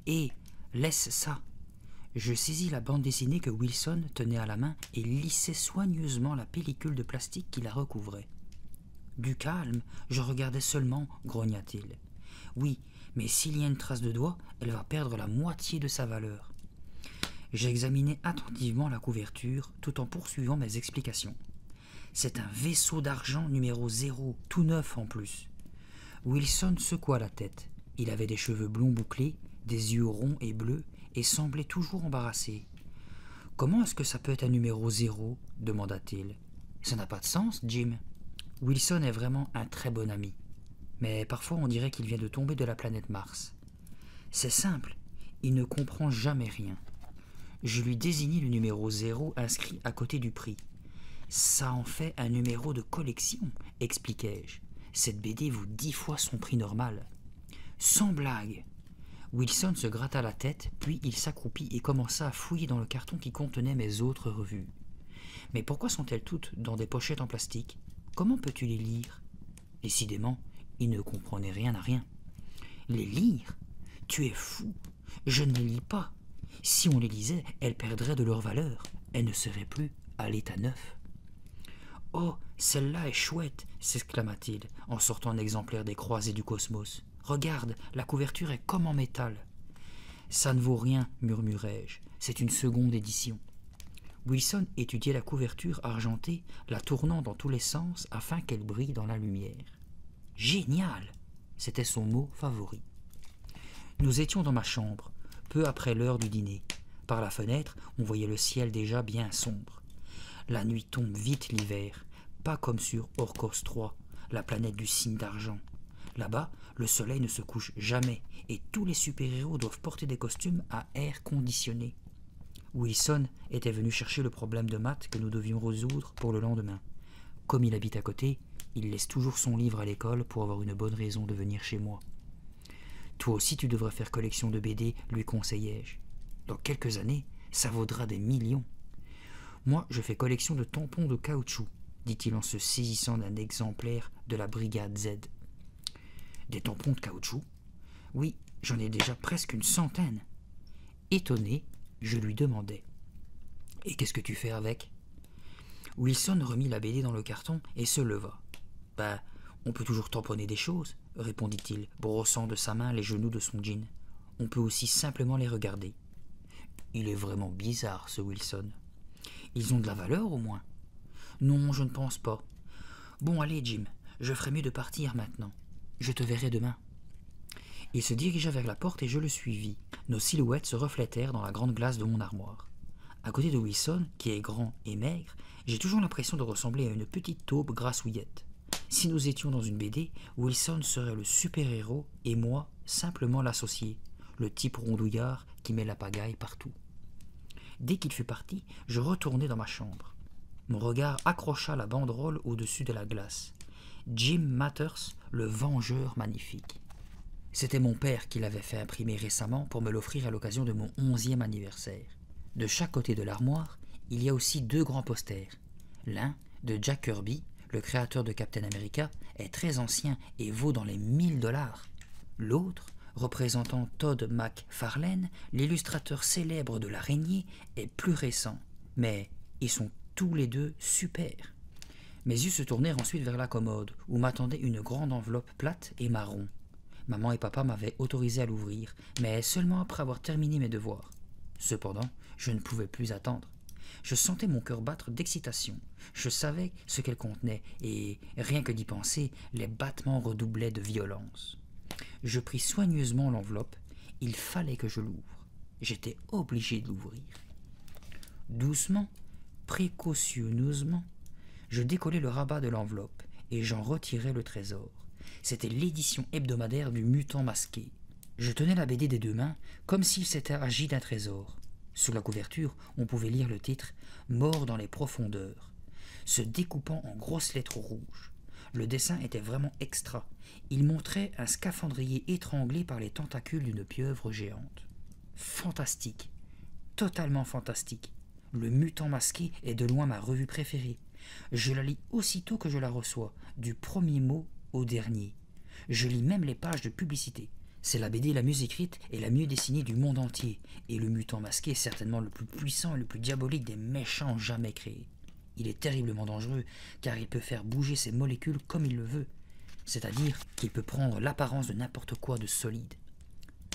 Hé, laisse ça. Je saisis la bande dessinée que Wilson tenait à la main et lissais soigneusement la pellicule de plastique qui la recouvrait. Du calme, je regardais seulement, grogna-t-il. Oui, mais s'il y a une trace de doigt, elle va perdre la moitié de sa valeur. J'examinais attentivement la couverture tout en poursuivant mes explications. C'est un vaisseau d'argent numéro 0, tout neuf en plus. Wilson secoua la tête. Il avait des cheveux blonds bouclés, des yeux ronds et bleus, et semblait toujours embarrassé. « Comment est-ce que ça peut être un numéro 0 ?» demanda-t-il. « Ça n'a pas de sens, Jim. » Wilson est vraiment un très bon ami. Mais parfois on dirait qu'il vient de tomber de la planète Mars. C'est simple, il ne comprend jamais rien. Je lui désignai le numéro 0 inscrit à côté du prix. « Ça en fait un numéro de collection, expliquai-je. Cette BD vaut 10 fois son prix normal. » Sans blague. Wilson se gratta la tête, puis il s'accroupit et commença à fouiller dans le carton qui contenait mes autres revues. « Mais pourquoi sont-elles toutes dans des pochettes en plastique? Comment peux-tu les lire ?» Décidément, il ne comprenait rien à rien. « Les lire? Tu es fou. Je ne les lis pas. Si on les lisait, elles perdraient de leur valeur. Elles ne seraient plus à l'état neuf. »« Oh, celle-là est chouette !» s'exclama-t-il en sortant un exemplaire des Croisés du Cosmos. « Regarde, la couverture est comme en métal. »« Ça ne vaut rien, murmurai-je. C'est une seconde édition. » Wilson étudiait la couverture argentée, la tournant dans tous les sens afin qu'elle brille dans la lumière. « Génial !» C'était son mot favori. Nous étions dans ma chambre, peu après l'heure du dîner. Par la fenêtre, on voyait le ciel déjà bien sombre. La nuit tombe vite l'hiver, pas comme sur Orcos 3, la planète du cygne d'argent. Là-bas, le soleil ne se couche jamais et tous les super-héros doivent porter des costumes à air conditionné. Wilson était venu chercher le problème de maths que nous devions résoudre pour le lendemain. Comme il habite à côté, il laisse toujours son livre à l'école pour avoir une bonne raison de venir chez moi. « Toi aussi tu devrais faire collection de BD, lui conseillai-je. Dans quelques années, ça vaudra des millions. »« Moi, je fais collection de tampons de caoutchouc, dit-il en se saisissant d'un exemplaire de la Brigade Z. Des tampons de caoutchouc? Oui, j'en ai déjà presque une centaine. Étonné, je lui demandai. Et qu'est-ce que tu fais avec? Wilson remit la BD dans le carton et se leva. Ben, on peut toujours tamponner des choses, répondit-il, brossant de sa main les genoux de son jean. On peut aussi simplement les regarder. Il est vraiment bizarre, ce Wilson. Ils ont de la valeur, au moins? Non, je ne pense pas. Bon, allez, Jim, je ferais mieux de partir maintenant. Je te verrai demain. Il se dirigea vers la porte et je le suivis. Nos silhouettes se reflétèrent dans la grande glace de mon armoire. À côté de Wilson, qui est grand et maigre, j'ai toujours l'impression de ressembler à une petite taupe grassouillette. Si nous étions dans une BD, Wilson serait le super-héros et moi, simplement l'associé, le type rondouillard qui met la pagaille partout. Dès qu'il fut parti, je retournai dans ma chambre. Mon regard accrocha la banderole au-dessus de la glace. Jim Matters, le vengeur magnifique. C'était mon père qui l'avait fait imprimer récemment pour me l'offrir à l'occasion de mon 11e anniversaire. De chaque côté de l'armoire, il y a aussi 2 grands posters. L'un, de Jack Kirby, le créateur de Captain America, est très ancien et vaut dans les $1000. L'autre, représentant Todd McFarlane, l'illustrateur célèbre de l'araignée, est plus récent. Mais ils sont tous les 2 super. Mes yeux se tournèrent ensuite vers la commode, où m'attendait une grande enveloppe plate et marron. Maman et papa m'avaient autorisé à l'ouvrir, mais seulement après avoir terminé mes devoirs. Cependant, je ne pouvais plus attendre. Je sentais mon cœur battre d'excitation. Je savais ce qu'elle contenait, et rien que d'y penser, les battements redoublaient de violence. Je pris soigneusement l'enveloppe. Il fallait que je l'ouvre. J'étais obligé de l'ouvrir. Doucement, précautionneusement, je décollai le rabat de l'enveloppe, et j'en retirai le trésor. C'était l'édition hebdomadaire du Mutant Masqué. Je tenais la BD des 2 mains, comme s'il s'était agi d'un trésor. Sur la couverture, on pouvait lire le titre « Mort dans les profondeurs », se découpant en grosses lettres rouges. Le dessin était vraiment extra. Il montrait un scaphandrier étranglé par les tentacules d'une pieuvre géante. Fantastique, totalement fantastique. Le Mutant Masqué est de loin ma revue préférée. Je la lis aussitôt que je la reçois, du premier mot au dernier. Je lis même les pages de publicité. C'est la BD la mieux écrite et la mieux dessinée du monde entier, et le mutant masqué est certainement le plus puissant et le plus diabolique des méchants jamais créés. Il est terriblement dangereux, car il peut faire bouger ses molécules comme il le veut, c'est-à-dire qu'il peut prendre l'apparence de n'importe quoi de solide.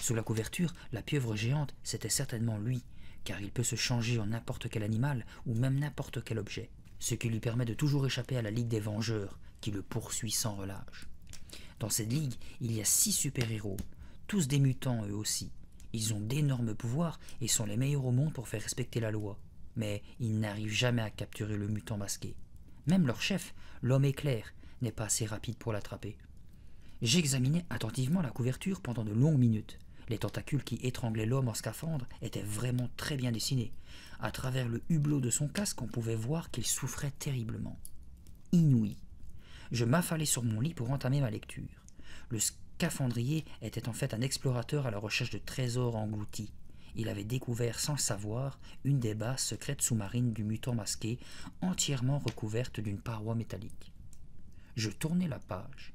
Sous la couverture, la pieuvre géante, c'était certainement lui, car il peut se changer en n'importe quel animal ou même n'importe quel objet, ce qui lui permet de toujours échapper à la Ligue des Vengeurs, qui le poursuit sans relâche. Dans cette ligue, il y a 6 super-héros, tous des mutants eux aussi. Ils ont d'énormes pouvoirs et sont les meilleurs au monde pour faire respecter la loi. Mais ils n'arrivent jamais à capturer le mutant masqué. Même leur chef, l'homme éclair, n'est pas assez rapide pour l'attraper. J'examinais attentivement la couverture pendant de longues minutes. Les tentacules qui étranglaient l'homme en scaphandre étaient vraiment très bien dessinés. À travers le hublot de son casque, on pouvait voir qu'il souffrait terriblement. Inouï. Je m'affalai sur mon lit pour entamer ma lecture. Le scaphandrier était en fait un explorateur à la recherche de trésors engloutis. Il avait découvert sans le savoir une des bases secrètes sous-marines du mutant masqué, entièrement recouverte d'une paroi métallique. Je tournai la page.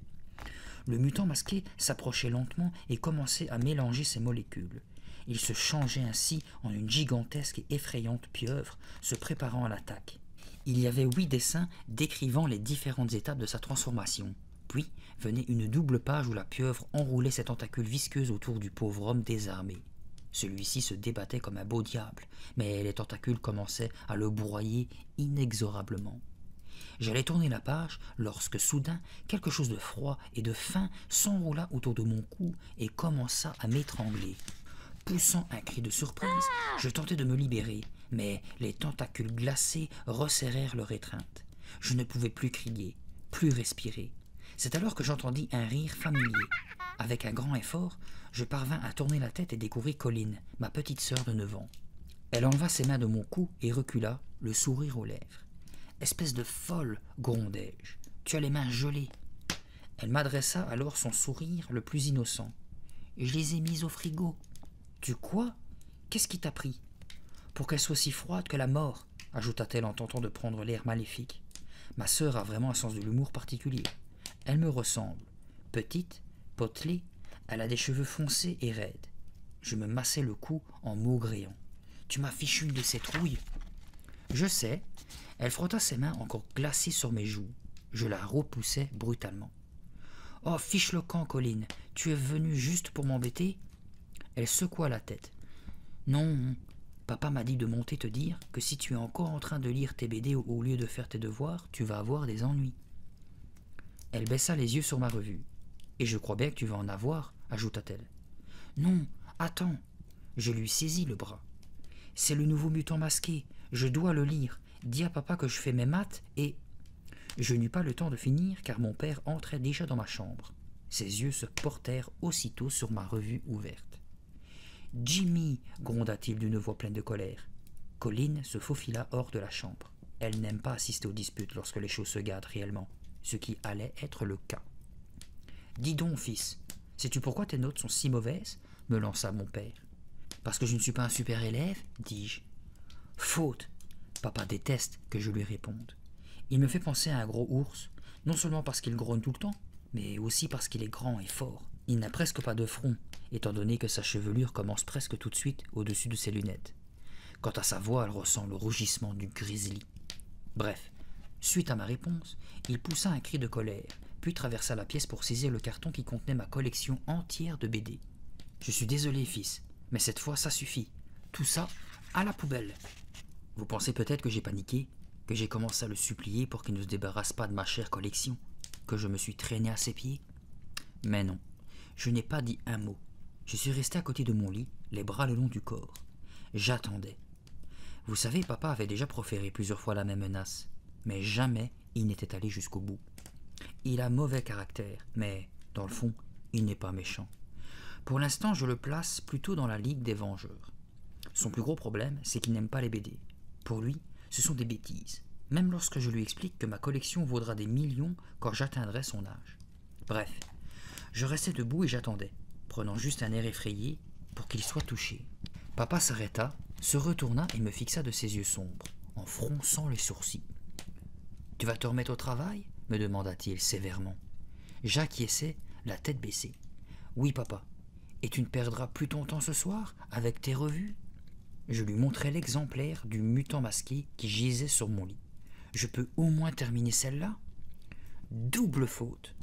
Le mutant masqué s'approchait lentement et commençait à mélanger ses molécules. Il se changeait ainsi en une gigantesque et effrayante pieuvre, se préparant à l'attaque. Il y avait 8 dessins décrivant les différentes étapes de sa transformation. Puis venait une double page où la pieuvre enroulait ses tentacules visqueuses autour du pauvre homme désarmé. Celui-ci se débattait comme un beau diable, mais les tentacules commençaient à le broyer inexorablement. J'allais tourner la page lorsque soudain quelque chose de froid et de fin s'enroula autour de mon cou et commença à m'étrangler. Poussant un cri de surprise, je tentai de me libérer, mais les tentacules glacés resserrèrent leur étreinte. Je ne pouvais plus crier, plus respirer. C'est alors que j'entendis un rire familier. Avec un grand effort, je parvins à tourner la tête et découvris Colline, ma petite sœur de 9 ans. Elle enleva ses mains de mon cou et recula, le sourire aux lèvres. « Espèce de folle, grondai-je, tu as les mains gelées. » Elle m'adressa alors son sourire le plus innocent. « Je les ai mises au frigo. »« Tu quoi? Qu'est-ce qui t'a pris ?»« Pour qu'elles soient si froides que la mort, » ajouta-t-elle en tentant de prendre l'air maléfique. Ma sœur a vraiment un sens de l'humour particulier. Elle me ressemble. Petite, potelée, elle a des cheveux foncés et raides. Je me massai le cou en maugréant. « Tu m'as fichu une de ces trouilles. » Je sais. Elle frotta ses mains encore glacées sur mes joues. Je la repoussai brutalement. « Oh, fiche le camp, Colline, tu es venue juste pour m'embêter ?» Elle secoua la tête. « Non, papa m'a dit de monter te dire que si tu es encore en train de lire tes BD au lieu de faire tes devoirs, tu vas avoir des ennuis. » Elle baissa les yeux sur ma revue. « Et je crois bien que tu vas en avoir, » ajouta-t-elle. « Non, attends. » Je lui saisis le bras. « C'est le nouveau mutant masqué. Je dois le lire. Dis à papa que je fais mes maths et... » Je n'eus pas le temps de finir car mon père entrait déjà dans ma chambre. Ses yeux se portèrent aussitôt sur ma revue ouverte. « Jimmy !» gronda-t-il d'une voix pleine de colère. Colline se faufila hors de la chambre. Elle n'aime pas assister aux disputes lorsque les choses se gâtent réellement, ce qui allait être le cas. « Dis donc, fils, sais-tu pourquoi tes notes sont si mauvaises ?» me lança mon père. « Parce que je ne suis pas un super élève ?» dis-je. « Faute !» Papa déteste que je lui réponde. Il me fait penser à un gros ours, non seulement parce qu'il grogne tout le temps, mais aussi parce qu'il est grand et fort. Il n'a presque pas de front, étant donné que sa chevelure commence presque tout de suite au-dessus de ses lunettes. Quant à sa voix, elle ressemble au rugissement du grizzly. Bref, suite à ma réponse, il poussa un cri de colère, puis traversa la pièce pour saisir le carton qui contenait ma collection entière de BD. « Je suis désolé, fils, mais cette fois ça suffit. Tout ça, à la poubelle. » Vous pensez peut-être que j'ai paniqué, que j'ai commencé à le supplier pour qu'il ne se débarrasse pas de ma chère collection, que je me suis traîné à ses pieds? Mais non, je n'ai pas dit un mot. Je suis resté à côté de mon lit, les bras le long du corps. J'attendais. Vous savez, papa avait déjà proféré plusieurs fois la même menace, mais jamais il n'était allé jusqu'au bout. Il a mauvais caractère, mais, dans le fond, il n'est pas méchant. Pour l'instant, je le place plutôt dans la Ligue des Vengeurs. Son plus gros problème, c'est qu'il n'aime pas les BD. Pour lui, ce sont des bêtises, même lorsque je lui explique que ma collection vaudra des millions quand j'atteindrai son âge. Bref, je restais debout et j'attendais, prenant juste un air effrayé pour qu'il soit touché. Papa s'arrêta, se retourna et me fixa de ses yeux sombres, en fronçant les sourcils. « Tu vas te remettre au travail ?» me demanda-t-il sévèrement. J'acquiesçai, la tête baissée. « Oui, papa. Et tu ne perdras plus ton temps ce soir avec tes revues? Je lui montrai l'exemplaire du mutant masqué qui gisait sur mon lit. Je peux au moins terminer celle-là? Double faute.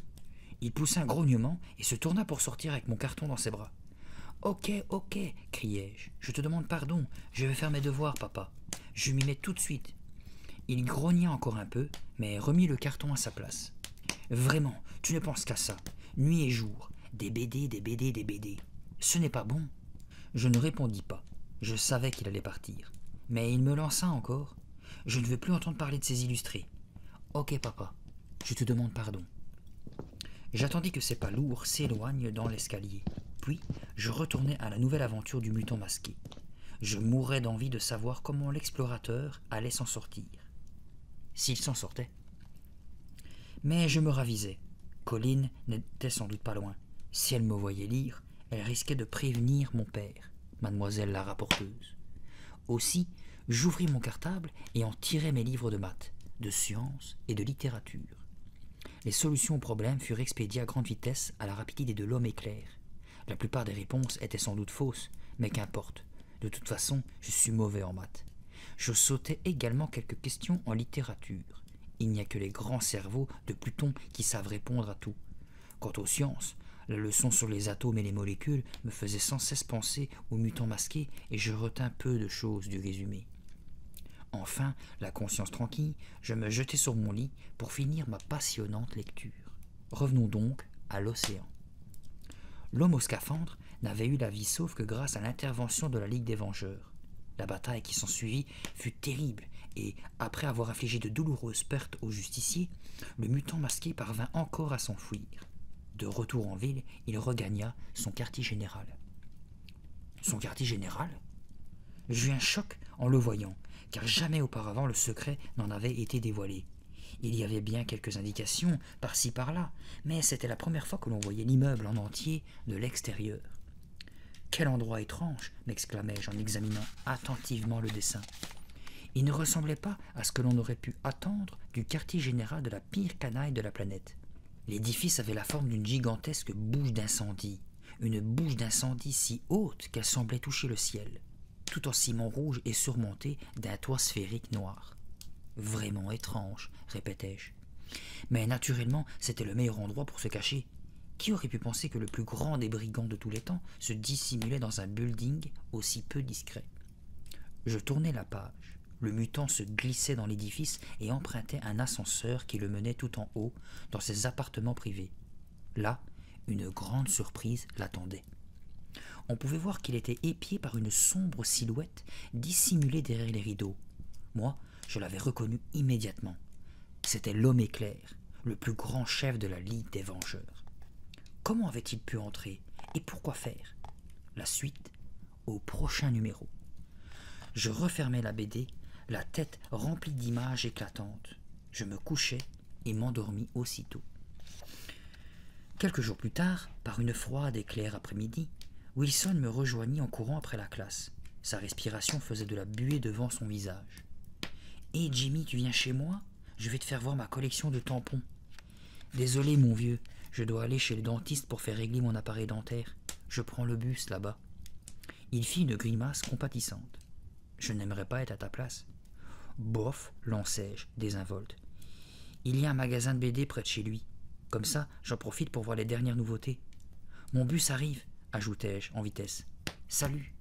Il poussa un grognement et se tourna pour sortir avec mon carton dans ses bras. Ok, ok, criai-je. Je te demande pardon, je vais faire mes devoirs, papa. Je m'y mets tout de suite. Il grogna encore un peu, mais remit le carton à sa place. Vraiment, tu ne penses qu'à ça. Nuit et jour, des BD, des BD, des BD. Ce n'est pas bon. Je ne répondis pas. Je savais qu'il allait partir. Mais il me lança encore. Je ne veux plus entendre parler de ces illustrés. Ok, papa, je te demande pardon. J'attendis que ses pas lourds s'éloignent dans l'escalier. Puis, je retournai à la nouvelle aventure du mutant masqué. Je mourais d'envie de savoir comment l'explorateur allait s'en sortir. S'il s'en sortait. Mais je me ravisais. Colline n'était sans doute pas loin. Si elle me voyait lire, elle risquait de prévenir mon père, mademoiselle la rapporteuse. Aussi, j'ouvris mon cartable et en tirai mes livres de maths, de sciences et de littérature. Les solutions aux problèmes furent expédiées à grande vitesse à la rapidité de l'homme éclair. La plupart des réponses étaient sans doute fausses, mais qu'importe. De toute façon, je suis mauvais en maths. Je sautais également quelques questions en littérature. Il n'y a que les grands cerveaux de Pluton qui savent répondre à tout. Quant aux sciences, la leçon sur les atomes et les molécules me faisait sans cesse penser aux mutants masqués et je retins peu de choses du résumé. Enfin, la conscience tranquille, je me jetai sur mon lit pour finir ma passionnante lecture. Revenons donc à l'océan. L'homme au scaphandre n'avait eu la vie sauve que grâce à l'intervention de la Ligue des Vengeurs. La bataille qui s'ensuivit fut terrible et, après avoir infligé de douloureuses pertes aux justiciers, le mutant masqué parvint encore à s'enfuir. De retour en ville, il regagna son quartier général. Son quartier général? J'eus un choc en le voyant, car jamais auparavant le secret n'en avait été dévoilé. Il y avait bien quelques indications, par-ci par-là, mais c'était la première fois que l'on voyait l'immeuble en entier de l'extérieur. « Quel endroit étrange !» m'exclamai-je en examinant attentivement le dessin. Il ne ressemblait pas à ce que l'on aurait pu attendre du quartier général de la pire canaille de la planète. L'édifice avait la forme d'une gigantesque bouche d'incendie, une bouche d'incendie si haute qu'elle semblait toucher le ciel, tout en ciment rouge et surmontée d'un toit sphérique noir. « Vraiment étrange !» répétai-je. Mais naturellement, c'était le meilleur endroit pour se cacher. Qui aurait pu penser que le plus grand des brigands de tous les temps se dissimulait dans un building aussi peu discret? Je tournai la page. Le mutant se glissait dans l'édifice et empruntait un ascenseur qui le menait tout en haut, dans ses appartements privés. Là, une grande surprise l'attendait. On pouvait voir qu'il était épié par une sombre silhouette dissimulée derrière les rideaux. Moi, je l'avais reconnu immédiatement. C'était l'homme éclair, le plus grand chef de la Ligue des Vengeurs. Comment avait-il pu entrer et pourquoi faire? La suite au prochain numéro. Je refermai la BD, la tête remplie d'images éclatantes. Je me couchai et m'endormis aussitôt. Quelques jours plus tard, par une froide et claire après-midi, Wilson me rejoignit en courant après la classe. Sa respiration faisait de la buée devant son visage. « Hé Jimmy, tu viens chez moi? Je vais te faire voir ma collection de tampons. »« Désolé mon vieux, je dois aller chez le dentiste pour faire régler mon appareil dentaire. Je prends le bus là-bas. » Il fit une grimace compatissante. « Je n'aimerais pas être à ta place. »« Bof, lançai-je, désinvolte. Il y a un magasin de BD près de chez lui. Comme ça, j'en profite pour voir les dernières nouveautés. Mon bus arrive, ajoutai-je en vitesse. Salut.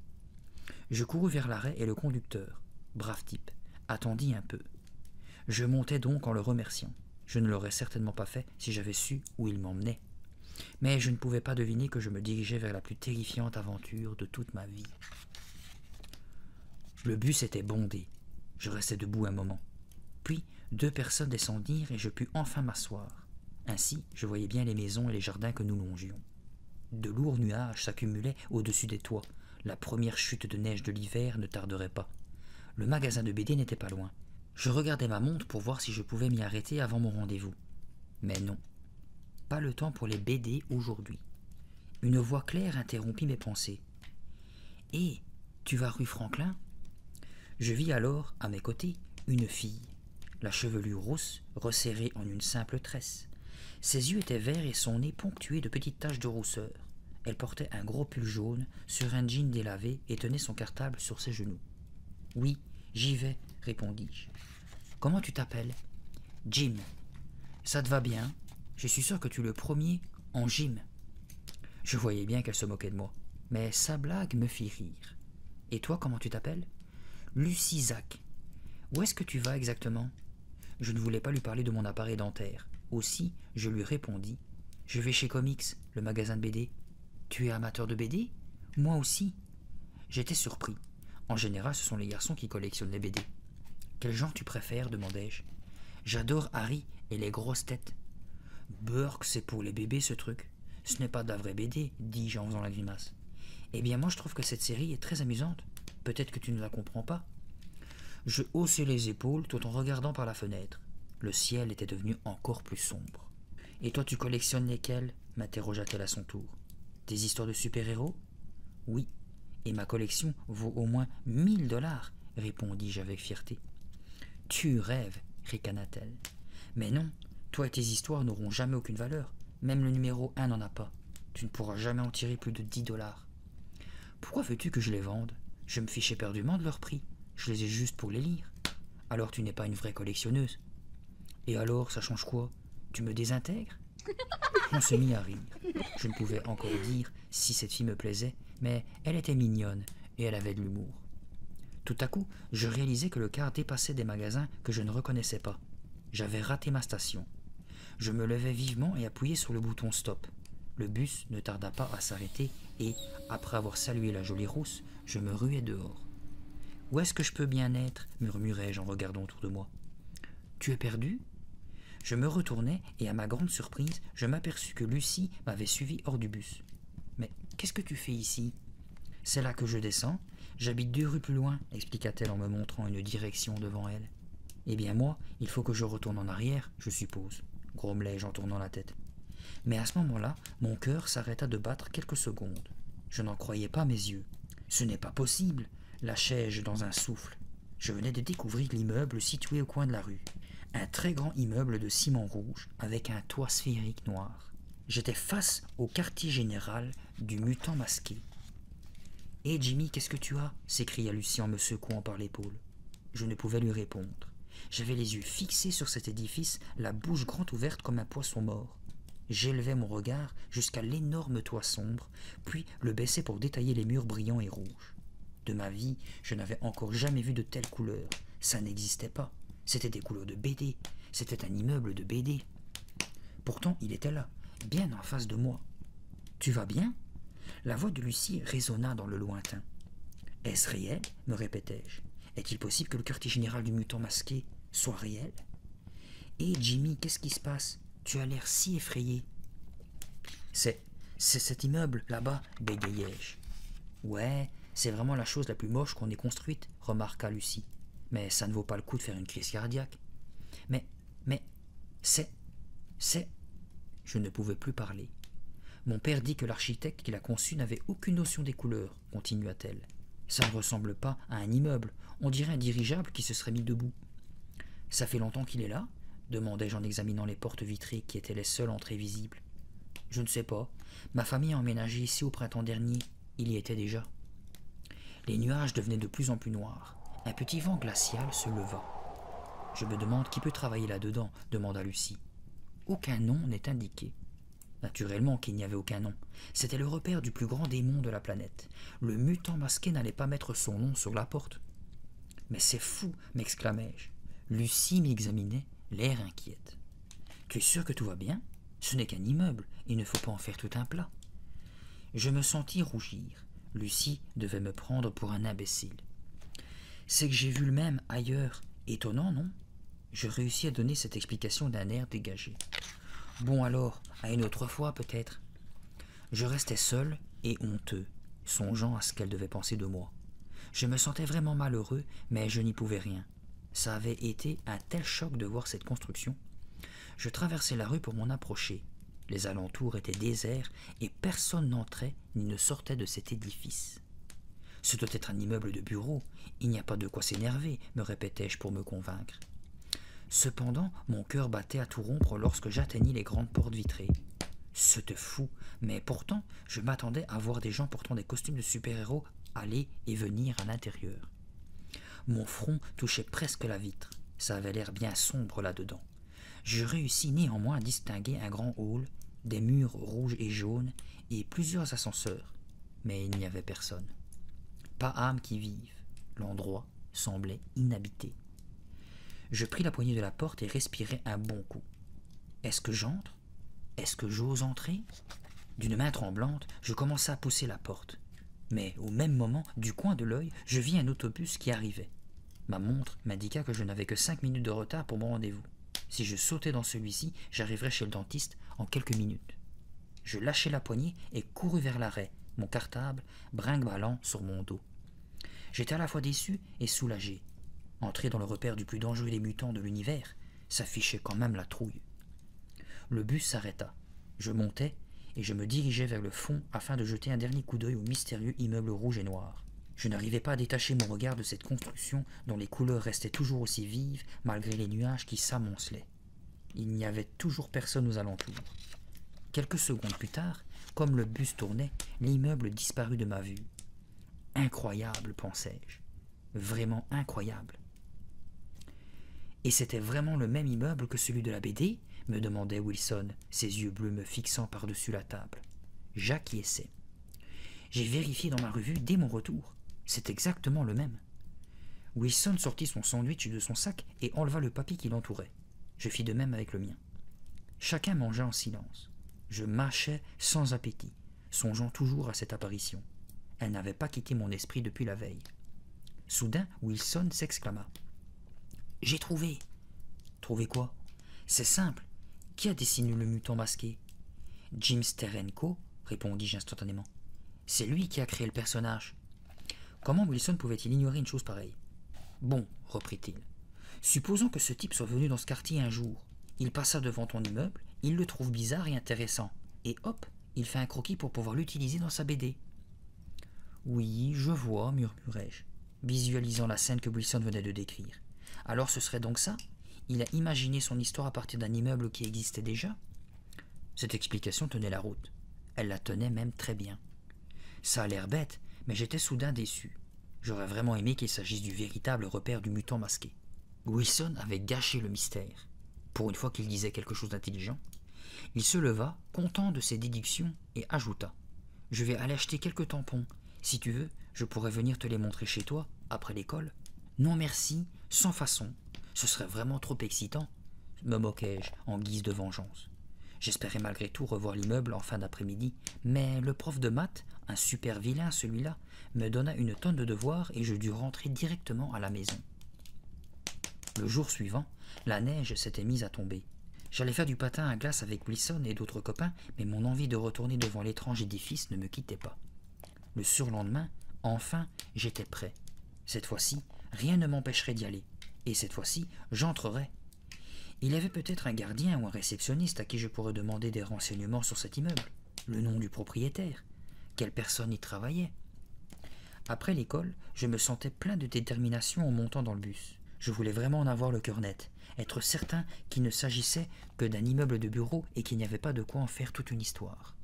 Je courus vers l'arrêt et le conducteur, brave type, attendit un peu. Je montai donc en le remerciant. Je ne l'aurais certainement pas fait si j'avais su où il m'emmenait. Mais je ne pouvais pas deviner que je me dirigeais vers la plus terrifiante aventure de toute ma vie. Le bus était bondé. Je restai debout un moment. Puis, 2 personnes descendirent et je pus enfin m'asseoir. Ainsi, je voyais bien les maisons et les jardins que nous longions. De lourds nuages s'accumulaient au-dessus des toits. La première chute de neige de l'hiver ne tarderait pas. Le magasin de BD n'était pas loin. Je regardais ma montre pour voir si je pouvais m'y arrêter avant mon rendez-vous. Mais non. Pas le temps pour les BD aujourd'hui. Une voix claire interrompit mes pensées. « Hé, tu vas rue Franklin ?» Je vis alors, à mes côtés, une fille, la chevelure rousse resserrée en une simple tresse. Ses yeux étaient verts et son nez ponctué de petites taches de rousseur. Elle portait un gros pull jaune sur un jean délavé et tenait son cartable sur ses genoux. « Oui, j'y vais, répondis-je. Comment tu t'appelles ? Jim. Ça te va bien ? Je suis sûr que tu es le premier en gym. Je voyais bien qu'elle se moquait de moi, mais sa blague me fit rire. Et toi, comment tu t'appelles ? Lucie Zach. Où est-ce que tu vas exactement ? Je ne voulais pas lui parler de mon appareil dentaire. Aussi, je lui répondis. Je vais chez Comics, le magasin de BD. Tu es amateur de BD ? Moi aussi. J'étais surpris. En général, ce sont les garçons qui collectionnent les BD. Quel genre tu préfères ? Demandai-je. J'adore Harry et les grosses têtes. Burk, c'est pour les bébés ce truc. Ce n'est pas de la vraie BD, dis-je en faisant la grimace. Eh bien moi je trouve que cette série est très amusante. Peut-être que tu ne la comprends pas. Je haussai les épaules tout en regardant par la fenêtre. Le ciel était devenu encore plus sombre. Et toi tu collectionnes lesquels ? M'interrogea-t-elle à son tour. Des histoires de super-héros ? Oui, et ma collection vaut au moins 1000 $, répondis-je avec fierté. Tu rêves, ricana-t-elle. Mais non, toi et tes histoires n'auront jamais aucune valeur. Même le numéro 1 n'en a pas. Tu ne pourras jamais en tirer plus de 10 $. Pourquoi veux-tu que je les vende ? Je me fiche éperdument de leur prix. Je les ai juste pour les lire. Alors tu n'es pas une vraie collectionneuse. Et alors, ça change quoi ? Tu me désintègres ? On se mit à rire. Je ne pouvais encore dire si cette fille me plaisait, mais elle était mignonne et elle avait de l'humour. Tout à coup, je réalisai que le car dépassait des magasins que je ne reconnaissais pas. J'avais raté ma station. Je me levai vivement et appuyai sur le bouton stop. Le bus ne tarda pas à s'arrêter et, après avoir salué la jolie rousse, je me ruai dehors. « Où est-ce que je peux bien être ?» murmurai-je en regardant autour de moi. « Tu es perdu ?» Je me retournai et, à ma grande surprise, je m'aperçus que Lucie m'avait suivi hors du bus. « Mais qu'est-ce que tu fais ici ?»« C'est là que je descends. J'habite 2 rues plus loin, » expliqua-t-elle en me montrant une direction devant elle. « Eh bien moi, il faut que je retourne en arrière, je suppose, » grommelai-je en tournant la tête. Mais à ce moment-là, mon cœur s'arrêta de battre quelques secondes. Je n'en croyais pas mes yeux. « Ce n'est pas possible !» lâchai-je dans un souffle. Je venais de découvrir l'immeuble situé au coin de la rue. Un très grand immeuble de ciment rouge avec un toit sphérique noir. J'étais face au quartier général du mutant masqué. « Hé Jimmy, qu'est-ce que tu as ?» s'écria Lucie en me secouant par l'épaule. Je ne pouvais lui répondre. J'avais les yeux fixés sur cet édifice, la bouche grande ouverte comme un poisson mort. J'élevai mon regard jusqu'à l'énorme toit sombre, puis le baissai pour détailler les murs brillants et rouges. De ma vie, je n'avais encore jamais vu de telles couleurs. Ça n'existait pas. C'était des couleurs de BD. C'était un immeuble de BD. Pourtant, il était là, bien en face de moi. « Tu vas bien ?» La voix de Lucie résonna dans le lointain. « Est-ce réel ?» me répétai-je. « Est-il possible que le quartier général du mutant masqué soit réel ?»« Hé Jimmy, qu'est-ce qui se passe ? Tu as l'air si effrayé. »« C'est cet immeuble, là-bas, » bégayai-je. « Ouais, c'est vraiment la chose la plus moche qu'on ait construite, » remarqua Lucie. « Mais ça ne vaut pas le coup de faire une crise cardiaque. »« Mais, c'est... » Je ne pouvais plus parler. « Mon père dit que l'architecte qui l'a conçu n'avait aucune notion des couleurs, » continua-t-elle. « Ça ne ressemble pas à un immeuble, on dirait un dirigeable qui se serait mis debout. »« Ça fait longtemps qu'il est là ?» demandai-je en examinant les portes vitrées qui étaient les seules entrées visibles. « Je ne sais pas. Ma famille a emménagé ici au printemps dernier. Il y était déjà. » Les nuages devenaient de plus en plus noirs. Un petit vent glacial se leva. « Je me demande qui peut travailler là-dedans, » demanda Lucie. « Aucun nom n'est indiqué. » Naturellement qu'il n'y avait aucun nom. C'était le repère du plus grand démon de la planète. Le mutant masqué n'allait pas mettre son nom sur la porte. « Mais c'est fou !» m'exclamai-je. Lucie m'examinait, l'air inquiète. « Tu es sûr que tout va bien ? Ce n'est qu'un immeuble, il ne faut pas en faire tout un plat. » Je me sentis rougir. Lucie devait me prendre pour un imbécile. « C'est que j'ai vu le même ailleurs. Étonnant, non ?» Je réussis à donner cette explication d'un air dégagé. « Bon alors, à une autre fois peut-être. » Je restais seul et honteux, songeant à ce qu'elle devait penser de moi. Je me sentais vraiment malheureux, mais je n'y pouvais rien. Ça avait été un tel choc de voir cette construction. Je traversai la rue pour m'en approcher. Les alentours étaient déserts et personne n'entrait ni ne sortait de cet édifice. « Ce doit être un immeuble de bureau, il n'y a pas de quoi s'énerver, » me répétai-je pour me convaincre. Cependant, mon cœur battait à tout rompre lorsque j'atteignis les grandes portes vitrées. C'était fou, mais pourtant, je m'attendais à voir des gens portant des costumes de super-héros aller et venir à l'intérieur. Mon front touchait presque la vitre. Ça avait l'air bien sombre là-dedans. Je réussis néanmoins à distinguer un grand hall, des murs rouges et jaunes et plusieurs ascenseurs. Mais il n'y avait personne. Pas âme qui vive. L'endroit semblait inhabité. Je pris la poignée de la porte et respirai un bon coup. Est-ce que j'entre? Est-ce que j'ose entrer? D'une main tremblante, je commençai à pousser la porte. Mais au même moment, du coin de l'œil, je vis un autobus qui arrivait. Ma montre m'indiqua que je n'avais que 5 minutes de retard pour mon rendez-vous. Si je sautais dans celui-ci, j'arriverais chez le dentiste en quelques minutes. Je lâchai la poignée et courus vers l'arrêt, mon cartable brinque-ballant sur mon dos. J'étais à la fois déçu et soulagé. Entrer dans le repère du plus dangereux des mutants de l'univers, s'affichait quand même la trouille. Le bus s'arrêta. Je montai et je me dirigeais vers le fond afin de jeter un dernier coup d'œil au mystérieux immeuble rouge et noir. Je n'arrivais pas à détacher mon regard de cette construction dont les couleurs restaient toujours aussi vives malgré les nuages qui s'amoncelaient. Il n'y avait toujours personne aux alentours. Quelques secondes plus tard, comme le bus tournait, l'immeuble disparut de ma vue. Incroyable, pensai-je. Vraiment incroyable. Et c'était vraiment le même immeuble que celui de la BD, me demandait Wilson, ses yeux bleus me fixant par-dessus la table. J'acquiesçai. J'ai vérifié dans ma revue dès mon retour. C'est exactement le même. Wilson sortit son sandwich de son sac et enleva le papier qui l'entourait. Je fis de même avec le mien. Chacun mangea en silence. Je mâchais sans appétit, songeant toujours à cette apparition. Elle n'avait pas quitté mon esprit depuis la veille. Soudain, Wilson s'exclama. « J'ai trouvé !»« Trouvé quoi ?»« C'est simple. Qui a dessiné le mutant masqué ?»« Jim Steranko, » répondis-je instantanément. « C'est lui qui a créé le personnage. » Comment Wilson pouvait-il ignorer une chose pareille? « Bon, reprit-il. Supposons que ce type soit venu dans ce quartier un jour. Il passa devant ton immeuble, il le trouve bizarre et intéressant. Et hop, il fait un croquis pour pouvoir l'utiliser dans sa BD. »« Oui, je vois, murmurai-je, visualisant la scène que Wilson venait de décrire. Alors ce serait donc ça? Il a imaginé son histoire à partir d'un immeuble qui existait déjà? Cette explication tenait la route. Elle la tenait même très bien. Ça a l'air bête, mais j'étais soudain déçu. J'aurais vraiment aimé qu'il s'agisse du véritable repère du mutant masqué. Wilson avait gâché le mystère. Pour une fois qu'il disait quelque chose d'intelligent, il se leva, content de ses déductions, et ajouta. « Je vais aller acheter quelques tampons. Si tu veux, je pourrais venir te les montrer chez toi, après l'école. »« Non merci, sans façon. Ce serait vraiment trop excitant, » me moquai-je en guise de vengeance. J'espérais malgré tout revoir l'immeuble en fin d'après-midi, mais le prof de maths, un super vilain celui-là, me donna une tonne de devoirs et je dus rentrer directement à la maison. Le jour suivant, la neige s'était mise à tomber. J'allais faire du patin à glace avec Wilson et d'autres copains, mais mon envie de retourner devant l'étrange édifice ne me quittait pas. Le surlendemain, enfin, j'étais prêt. Cette fois-ci, rien ne m'empêcherait d'y aller. Et cette fois-ci, j'entrerais. Il y avait peut-être un gardien ou un réceptionniste à qui je pourrais demander des renseignements sur cet immeuble. Le nom du propriétaire. Quelle personne y travaillait. Après l'école, je me sentais plein de détermination en montant dans le bus. Je voulais vraiment en avoir le cœur net, être certain qu'il ne s'agissait que d'un immeuble de bureau et qu'il n'y avait pas de quoi en faire toute une histoire.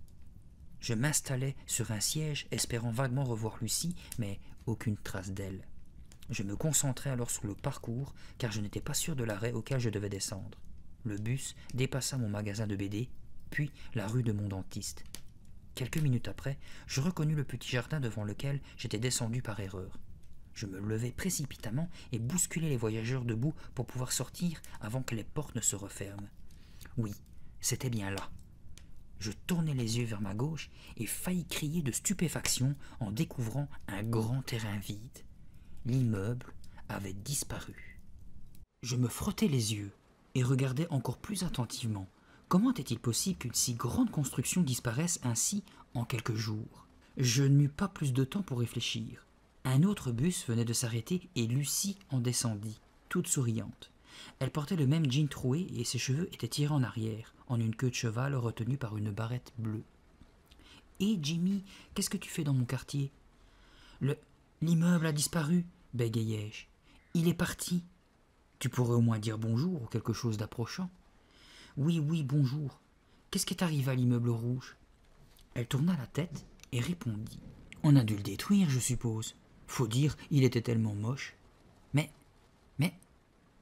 Je m'installai sur un siège, espérant vaguement revoir Lucie, mais aucune trace d'elle. Je me concentrai alors sur le parcours, car je n'étais pas sûr de l'arrêt auquel je devais descendre. Le bus dépassa mon magasin de BD, puis la rue de mon dentiste. Quelques minutes après, je reconnus le petit jardin devant lequel j'étais descendu par erreur. Je me levai précipitamment et bousculai les voyageurs debout pour pouvoir sortir avant que les portes ne se referment. Oui, c'était bien là. Je tournai les yeux vers ma gauche et faillis crier de stupéfaction en découvrant un grand terrain vide. L'immeuble avait disparu. Je me frottais les yeux et regardais encore plus attentivement. Comment est-il possible qu'une si grande construction disparaisse ainsi en quelques jours? Je n'eus pas plus de temps pour réfléchir. Un autre bus venait de s'arrêter et Lucie en descendit, toute souriante. Elle portait le même jean troué et ses cheveux étaient tirés en arrière, en une queue de cheval retenue par une barrette bleue. « Hé, Jimmy, qu'est-ce que tu fais dans mon quartier ?»« L'immeuble a disparu, bégayai-je. Il est parti. Tu pourrais au moins dire bonjour ou quelque chose d'approchant. »« Oui, bonjour. qu'est-ce qui est arrivé à l'immeuble rouge ?» Elle tourna la tête et répondit. « On a dû le détruire, je suppose. Faut dire, il était tellement moche. » Mais,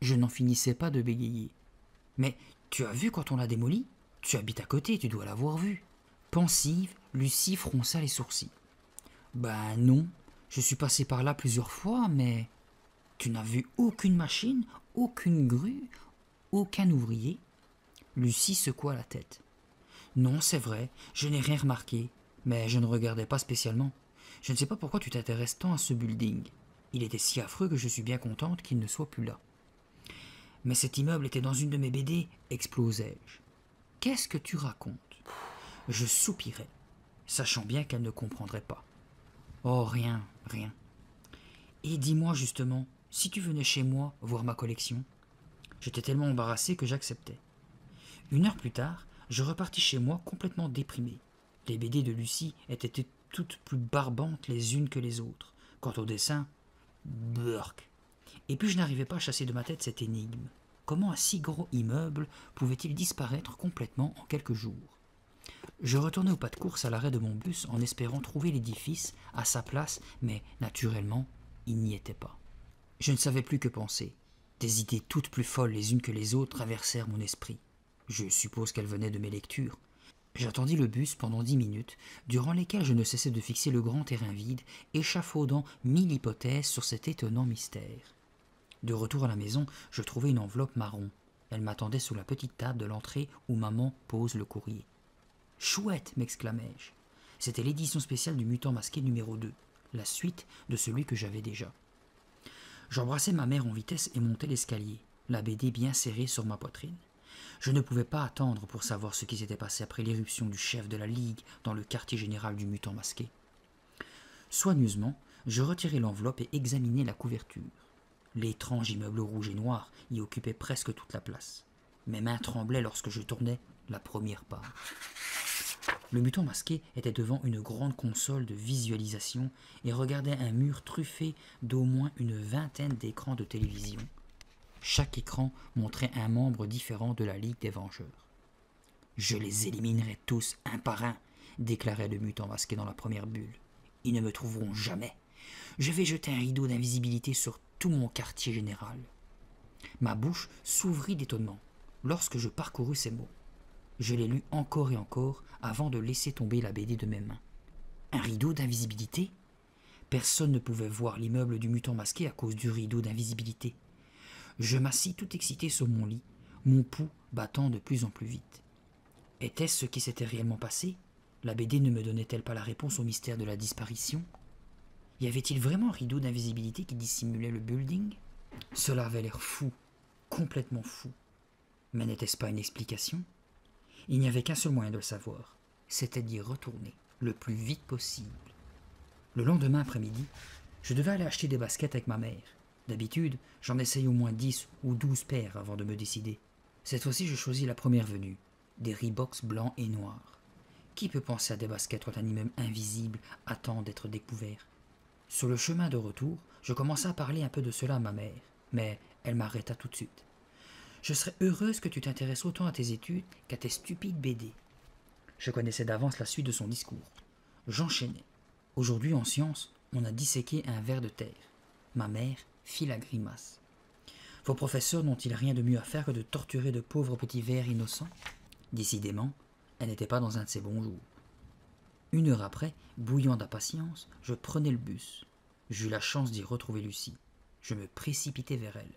je n'en finissais pas de bégayer. « Mais, tu as vu quand on l'a démoli ? Tu habites à côté, tu dois l'avoir vu. » Pensive, Lucie fronça les sourcils. « Ben non, je suis passé par là plusieurs fois, mais... » « Tu n'as vu aucune machine, aucune grue, aucun ouvrier ?» Lucie secoua la tête. « Non, c'est vrai, je n'ai rien remarqué, mais je ne regardais pas spécialement. Je ne sais pas pourquoi tu t'intéresses tant à ce building. Il était si affreux que je suis bien contente qu'il ne soit plus là. »« Mais cet immeuble était dans une de mes BD, explosai-je. Qu'est-ce que tu racontes ?» Je soupirai, sachant bien qu'elle ne comprendrait pas. « Oh, rien, rien. Et dis-moi justement, si tu venais chez moi voir ma collection ?» J'étais tellement embarrassé que j'acceptais. 1 heure plus tard, je repartis chez moi complètement déprimé. Les BD de Lucie étaient toutes plus barbantes les unes que les autres. Quant au dessin, burk. Et puis je n'arrivais pas à chasser de ma tête cette énigme. Comment un si gros immeuble pouvait-il disparaître complètement en quelques jours ? Je retournai au pas de course à l'arrêt de mon bus en espérant trouver l'édifice à sa place, mais naturellement, il n'y était pas. Je ne savais plus que penser. Des idées toutes plus folles les unes que les autres traversèrent mon esprit. Je suppose qu'elles venaient de mes lectures. J'attendis le bus pendant 10 minutes, durant lesquelles je ne cessais de fixer le grand terrain vide, échafaudant 1000 hypothèses sur cet étonnant mystère. De retour à la maison, je trouvai une enveloppe marron. Elle m'attendait sous la petite table de l'entrée où maman pose le courrier. « Chouette !» m'exclamai-je. C'était l'édition spéciale du Mutant Masqué numéro 2, la suite de celui que j'avais déjà. J'embrassai ma mère en vitesse et montai l'escalier, la BD bien serrée sur ma poitrine. Je ne pouvais pas attendre pour savoir ce qui s'était passé après l'éruption du chef de la Ligue dans le quartier général du Mutant Masqué. Soigneusement, je retirai l'enveloppe et examinai la couverture. L'étrange immeuble rouge et noir y occupait presque toute la place. Mes mains tremblaient lorsque je tournais la première page. Le Mutant Masqué était devant une grande console de visualisation et regardait un mur truffé d'au moins une vingtaine d'écrans de télévision. Chaque écran montrait un membre différent de la Ligue des Vengeurs. « Je les éliminerai tous un par un », déclarait le Mutant Masqué dans la première bulle. « Ils ne me trouveront jamais. Je vais jeter un rideau d'invisibilité sur tout mon quartier général. » Ma bouche s'ouvrit d'étonnement lorsque je parcourus ces mots. Je les lus encore et encore avant de laisser tomber la BD de mes mains. Un rideau d'invisibilité ? Personne ne pouvait voir l'immeuble du Mutant Masqué à cause du rideau d'invisibilité. Je m'assis tout excité sur mon lit, mon pouls battant de plus en plus vite. Était-ce ce qui s'était réellement passé ? La BD ne me donnait-elle pas la réponse au mystère de la disparition ? Y avait-il vraiment un rideau d'invisibilité qui dissimulait le building ? Cela avait l'air fou, complètement fou. Mais n'était-ce pas une explication ? Il n'y avait qu'un seul moyen de le savoir, c'était d'y retourner le plus vite possible. Le lendemain après-midi, je devais aller acheter des baskets avec ma mère. D'habitude, j'en essaye au moins 10 ou 12 paires avant de me décider. Cette fois-ci, je choisis la première venue, des Reeboks blancs et noirs. Qui peut penser à des baskets quand un immeuble invisible attend d'être découvert ? Sur le chemin de retour, je commençai à parler un peu de cela à ma mère, mais elle m'arrêta tout de suite. « Je serais heureuse que tu t'intéresses autant à tes études qu'à tes stupides BD. » Je connaissais d'avance la suite de son discours. J'enchaînais. Aujourd'hui, en sciences, on a disséqué un ver de terre. Ma mère fit la grimace. Vos professeurs n'ont-ils rien de mieux à faire que de torturer de pauvres petits vers innocents ? Décidément, elle n'était pas dans un de ses bons jours. 1 heure après, bouillant d'impatience, je prenais le bus. J'eus la chance d'y retrouver Lucie. Je me précipitai vers elle.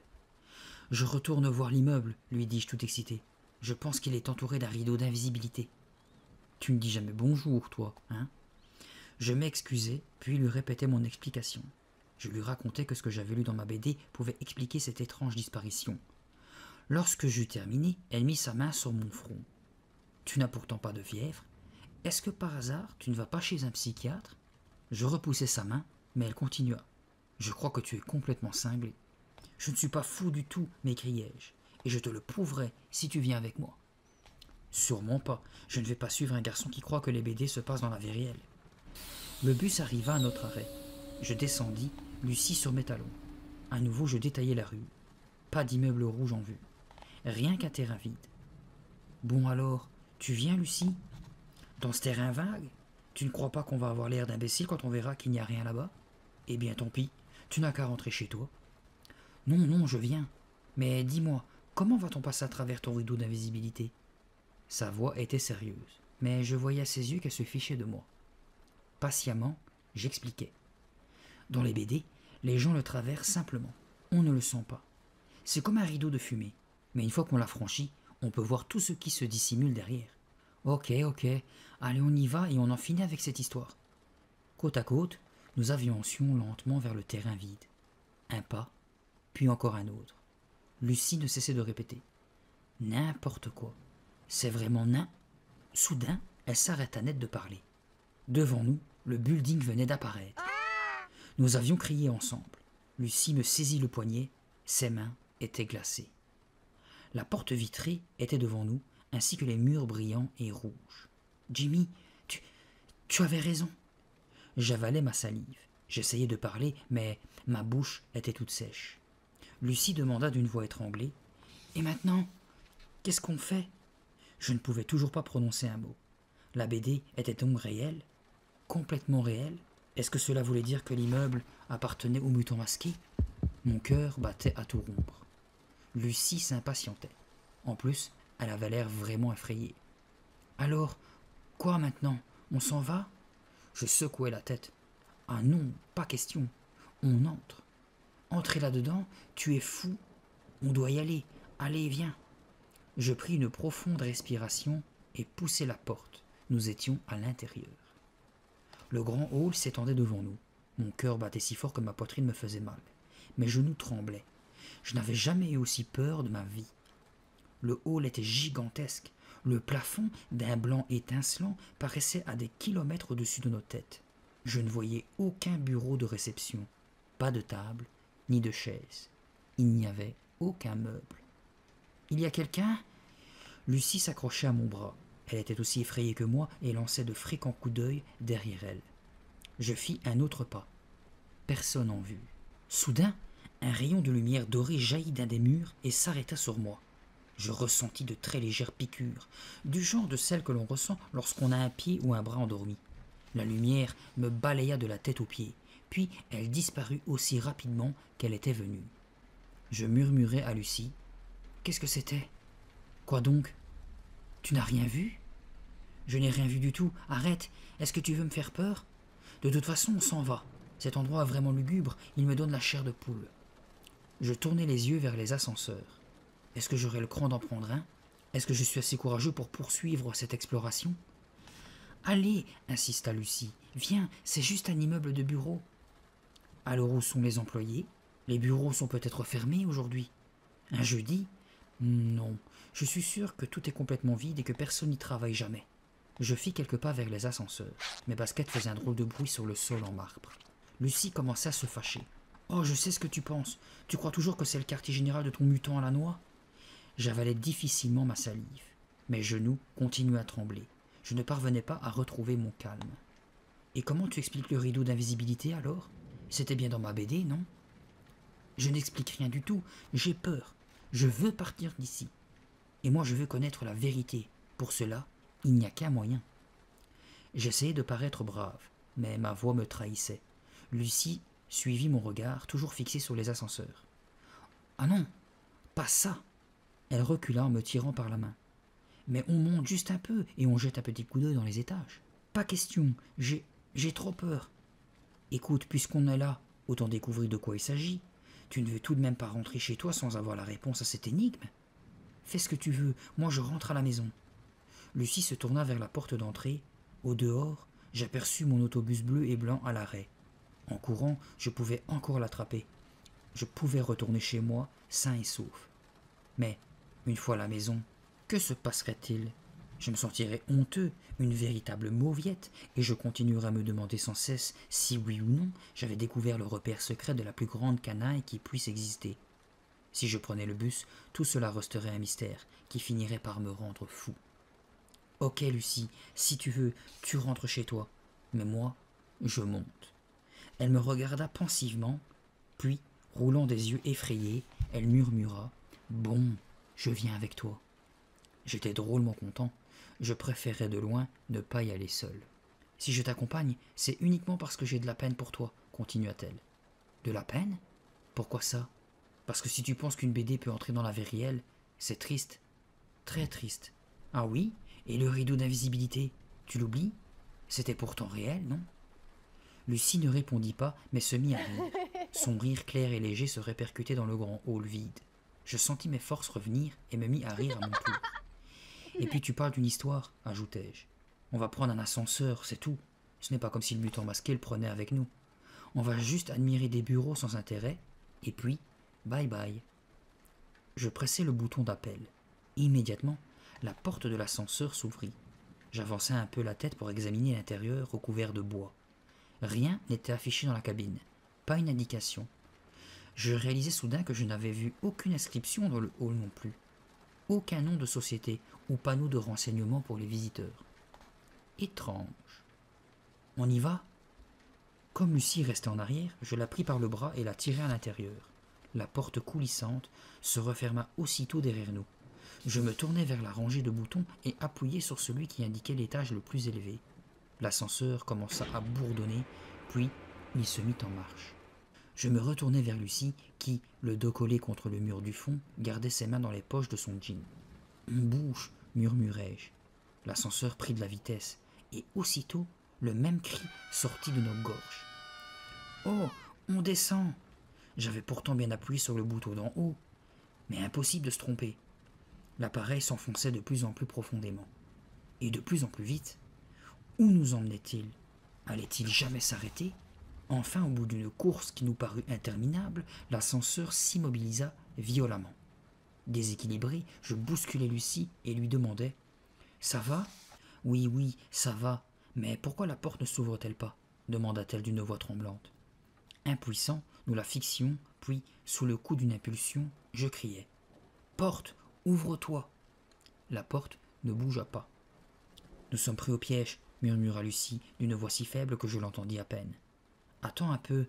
« Je retourne voir l'immeuble, lui dis-je tout excité. Je pense qu'il est entouré d'un rideau d'invisibilité. »« Tu ne dis jamais bonjour, toi, hein ?» Je m'excusai, puis lui répétai mon explication. Je lui racontai que ce que j'avais lu dans ma BD pouvait expliquer cette étrange disparition. Lorsque j'eus terminé, elle mit sa main sur mon front. « Tu n'as pourtant pas de fièvre ? Est-ce que par hasard, tu ne vas pas chez un psychiatre ?» Je repoussai sa main, mais elle continua. « Je crois que tu es complètement cinglé. »« Je ne suis pas fou du tout, m'écriai-je, et je te le prouverai si tu viens avec moi. »« Sûrement pas, je ne vais pas suivre un garçon qui croit que les BD se passent dans la vie réelle. » Le bus arriva à notre arrêt. Je descendis, Lucie sur mes talons. À nouveau, je détaillai la rue. Pas d'immeuble rouge en vue. Rien qu'un terrain vide. « Bon alors, Tu viens, Lucie? Dans ce terrain vague? Tu ne crois pas qu'on va avoir l'air d'imbécile quand on verra qu'il n'y a rien là-bas? Eh bien, tant pis, tu n'as qu'à rentrer chez toi. Non, non, je viens. Mais dis-moi, comment va-t-on passer à travers ton rideau d'invisibilité? Sa voix était sérieuse, mais je voyais à ses yeux qu'elle se fichait de moi. Patiemment, j'expliquais. Dans les BD, les gens le traversent simplement. On ne le sent pas. C'est comme un rideau de fumée. Mais une fois qu'on l'a franchi, on peut voir tout ce qui se dissimule derrière. Ok, allez on y va et on en finit avec cette histoire. Côte à côte, nous avancions lentement vers le terrain vide. Un pas, puis encore un autre. Lucie ne cessait de répéter. N'importe quoi. C'est vraiment nain. Soudain, elle s'arrêta net de parler. Devant nous, le building venait d'apparaître. Nous avions crié ensemble. Lucie me saisit le poignet, ses mains étaient glacées. La porte vitrée était devant nous, ainsi que les murs brillants et rouges. Jimmy, tu avais raison. J'avalais ma salive. J'essayais de parler, mais ma bouche était toute sèche. Lucie demanda d'une voix étranglée. Et maintenant, qu'est-ce qu'on fait? Je ne pouvais toujours pas prononcer un mot. La BD était donc réelle? Complètement réelle? Est-ce que cela voulait dire que l'immeuble appartenait aux mutants masqués? Mon cœur battait à tout rompre. Lucie s'impatientait. En plus, elle avait l'air vraiment effrayée. Alors, quoi maintenant? On s'en va? Je secouai la tête. Ah non, pas question. On entre. Entrez là-dedans, tu es fou. On doit y aller. Allez, viens. Je pris une profonde respiration et poussai la porte. Nous étions à l'intérieur. Le grand hall s'étendait devant nous. Mon cœur battait si fort que ma poitrine me faisait mal. Mes genoux tremblaient. Je n'avais jamais eu aussi peur de ma vie. Le hall était gigantesque. Le plafond, d'un blanc étincelant, paraissait à des kilomètres au-dessus de nos têtes. Je ne voyais aucun bureau de réception, pas de table, ni de chaise. Il n'y avait aucun meuble. « Il y a quelqu'un » Lucie s'accrochait à mon bras. Elle était aussi effrayée que moi et lançait de fréquents coups d'œil derrière elle. Je fis un autre pas. Personne en vue. Soudain, un rayon de lumière dorée jaillit d'un des murs et s'arrêta sur moi. Je ressentis de très légères piqûres, du genre de celles que l'on ressent lorsqu'on a un pied ou un bras endormi. La lumière me balaya de la tête aux pieds, puis elle disparut aussi rapidement qu'elle était venue. Je murmurai à Lucie. « Qu'est-ce que c'était? Quoi donc? Tu n'as rien vu? » Je n'ai rien vu du tout. Arrête. Est-ce que tu veux me faire peur? De toute façon, on s'en va. Cet endroit est vraiment lugubre. Il me donne la chair de poule. Je tournai les yeux vers les ascenseurs. Est-ce que j'aurai le cran d'en prendre un? Est-ce que je suis assez courageux pour poursuivre cette exploration? Allez, insista Lucie. Viens, c'est juste un immeuble de bureaux. Alors où sont les employés? Les bureaux sont peut-être fermés aujourd'hui. Un jeudi? Non, je suis sûr que tout est complètement vide et que personne n'y travaille jamais. Je fis quelques pas vers les ascenseurs. Mes baskets faisaient un drôle de bruit sur le sol en marbre. Lucie commença à se fâcher. « Oh, je sais ce que tu penses. Tu crois toujours que c'est le quartier général de ton mutant à la noix ?» J'avalais difficilement ma salive. Mes genoux continuaient à trembler. Je ne parvenais pas à retrouver mon calme. « Et comment tu expliques le rideau d'invisibilité alors? C'était bien dans ma BD, non ?»« Je n'explique rien du tout. J'ai peur. Je veux partir d'ici. Et moi je veux connaître la vérité. Pour cela, il n'y a qu'un moyen. » J'essayais de paraître brave, mais ma voix me trahissait. Lucie suivit mon regard, toujours fixé sur les ascenseurs. « Ah non, pas ça !» Elle recula en me tirant par la main. « Mais on monte juste un peu et on jette un petit coup d'œil dans les étages. Pas question, j'ai trop peur. Écoute, puisqu'on est là, autant découvrir de quoi il s'agit. Tu ne veux tout de même pas rentrer chez toi sans avoir la réponse à cette énigme? Fais ce que tu veux, moi je rentre à la maison. » Lucie se tourna vers la porte d'entrée. Au dehors, j'aperçus mon autobus bleu et blanc à l'arrêt. En courant, je pouvais encore l'attraper. Je pouvais retourner chez moi, sain et sauf. Mais, une fois à la maison, que se passerait-il? Je me sentirais honteux, une véritable mauviette, et je continuerais à me demander sans cesse si oui ou non j'avais découvert le repère secret de la plus grande canaille qui puisse exister. Si je prenais le bus, tout cela resterait un mystère qui finirait par me rendre fou. Ok Lucie, si tu veux, tu rentres chez toi, mais moi, je monte. Elle me regarda pensivement, puis, roulant des yeux effrayés, elle murmura « Bon, je viens avec toi. » J'étais drôlement content. Je préférerais de loin ne pas y aller seul. Si je t'accompagne, c'est uniquement parce que j'ai de la peine pour toi, continua-t-elle. De la peine? Pourquoi ça? Parce que si tu penses qu'une BD peut entrer dans la vie réelle, c'est triste. Très triste. Ah oui? Et le rideau d'invisibilité, tu l'oublies? C'était pourtant réel, non? Lucie ne répondit pas, mais se mit à rire. Son rire clair et léger se répercutait dans le grand hall vide. Je sentis mes forces revenir et me mis à rire à mon tour. Et puis tu parles d'une histoire, ajoutai-je. On va prendre un ascenseur, c'est tout. Ce n'est pas comme si le mutant masqué le prenait avec nous. On va juste admirer des bureaux sans intérêt, et puis, bye bye. Je pressai le bouton d'appel. Immédiatement, la porte de l'ascenseur s'ouvrit. J'avançai un peu la tête pour examiner l'intérieur recouvert de bois. Rien n'était affiché dans la cabine, pas une indication. Je réalisai soudain que je n'avais vu aucune inscription dans le hall non plus. Aucun nom de société ou panneau de renseignement pour les visiteurs. Étrange. On y va? Comme Lucie restait en arrière, je la pris par le bras et la tirai à l'intérieur. La porte coulissante se referma aussitôt derrière nous. Je me tournai vers la rangée de boutons et appuyai sur celui qui indiquait l'étage le plus élevé. L'ascenseur commença à bourdonner, puis il se mit en marche. Je me retournai vers Lucie, qui, le dos collé contre le mur du fond, gardait ses mains dans les poches de son jean. « On bouge !» murmurai-je. L'ascenseur prit de la vitesse, et aussitôt, le même cri sortit de nos gorges. « Oh, on descend !» J'avais pourtant bien appuyé sur le bouton d'en haut, mais impossible de se tromper. L'appareil s'enfonçait de plus en plus profondément, et de plus en plus vite. Où nous emmenait-il? Allait-il jamais s'arrêter? Enfin, au bout d'une course qui nous parut interminable, l'ascenseur s'immobilisa violemment. Déséquilibré, je bousculai Lucie et lui demandai « Ça va ?»« Oui, oui, ça va. Mais pourquoi la porte ne s'ouvre-t-elle pas ?» demanda-t-elle d'une voix tremblante. Impuissant, nous la fixions, puis, sous le coup d'une impulsion, je criai « Porte, ouvre-toi !» La porte ne bougea pas. « Nous sommes pris au piège !» murmura Lucie d'une voix si faible que je l'entendis à peine. « Attends un peu.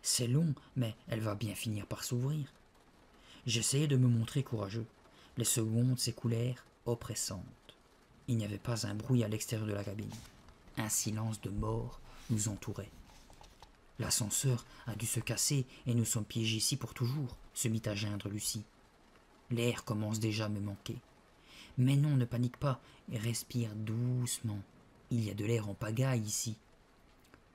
C'est long, mais elle va bien finir par s'ouvrir. » J'essayai de me montrer courageux. Les secondes s'écoulèrent, oppressantes. Il n'y avait pas un bruit à l'extérieur de la cabine. Un silence de mort nous entourait. « L'ascenseur a dû se casser et nous sommes piégés ici pour toujours, » se mit à geindre Lucie. « L'air commence déjà à me manquer. » « Mais non, ne panique pas et respire doucement. Il y a de l'air en pagaille ici. »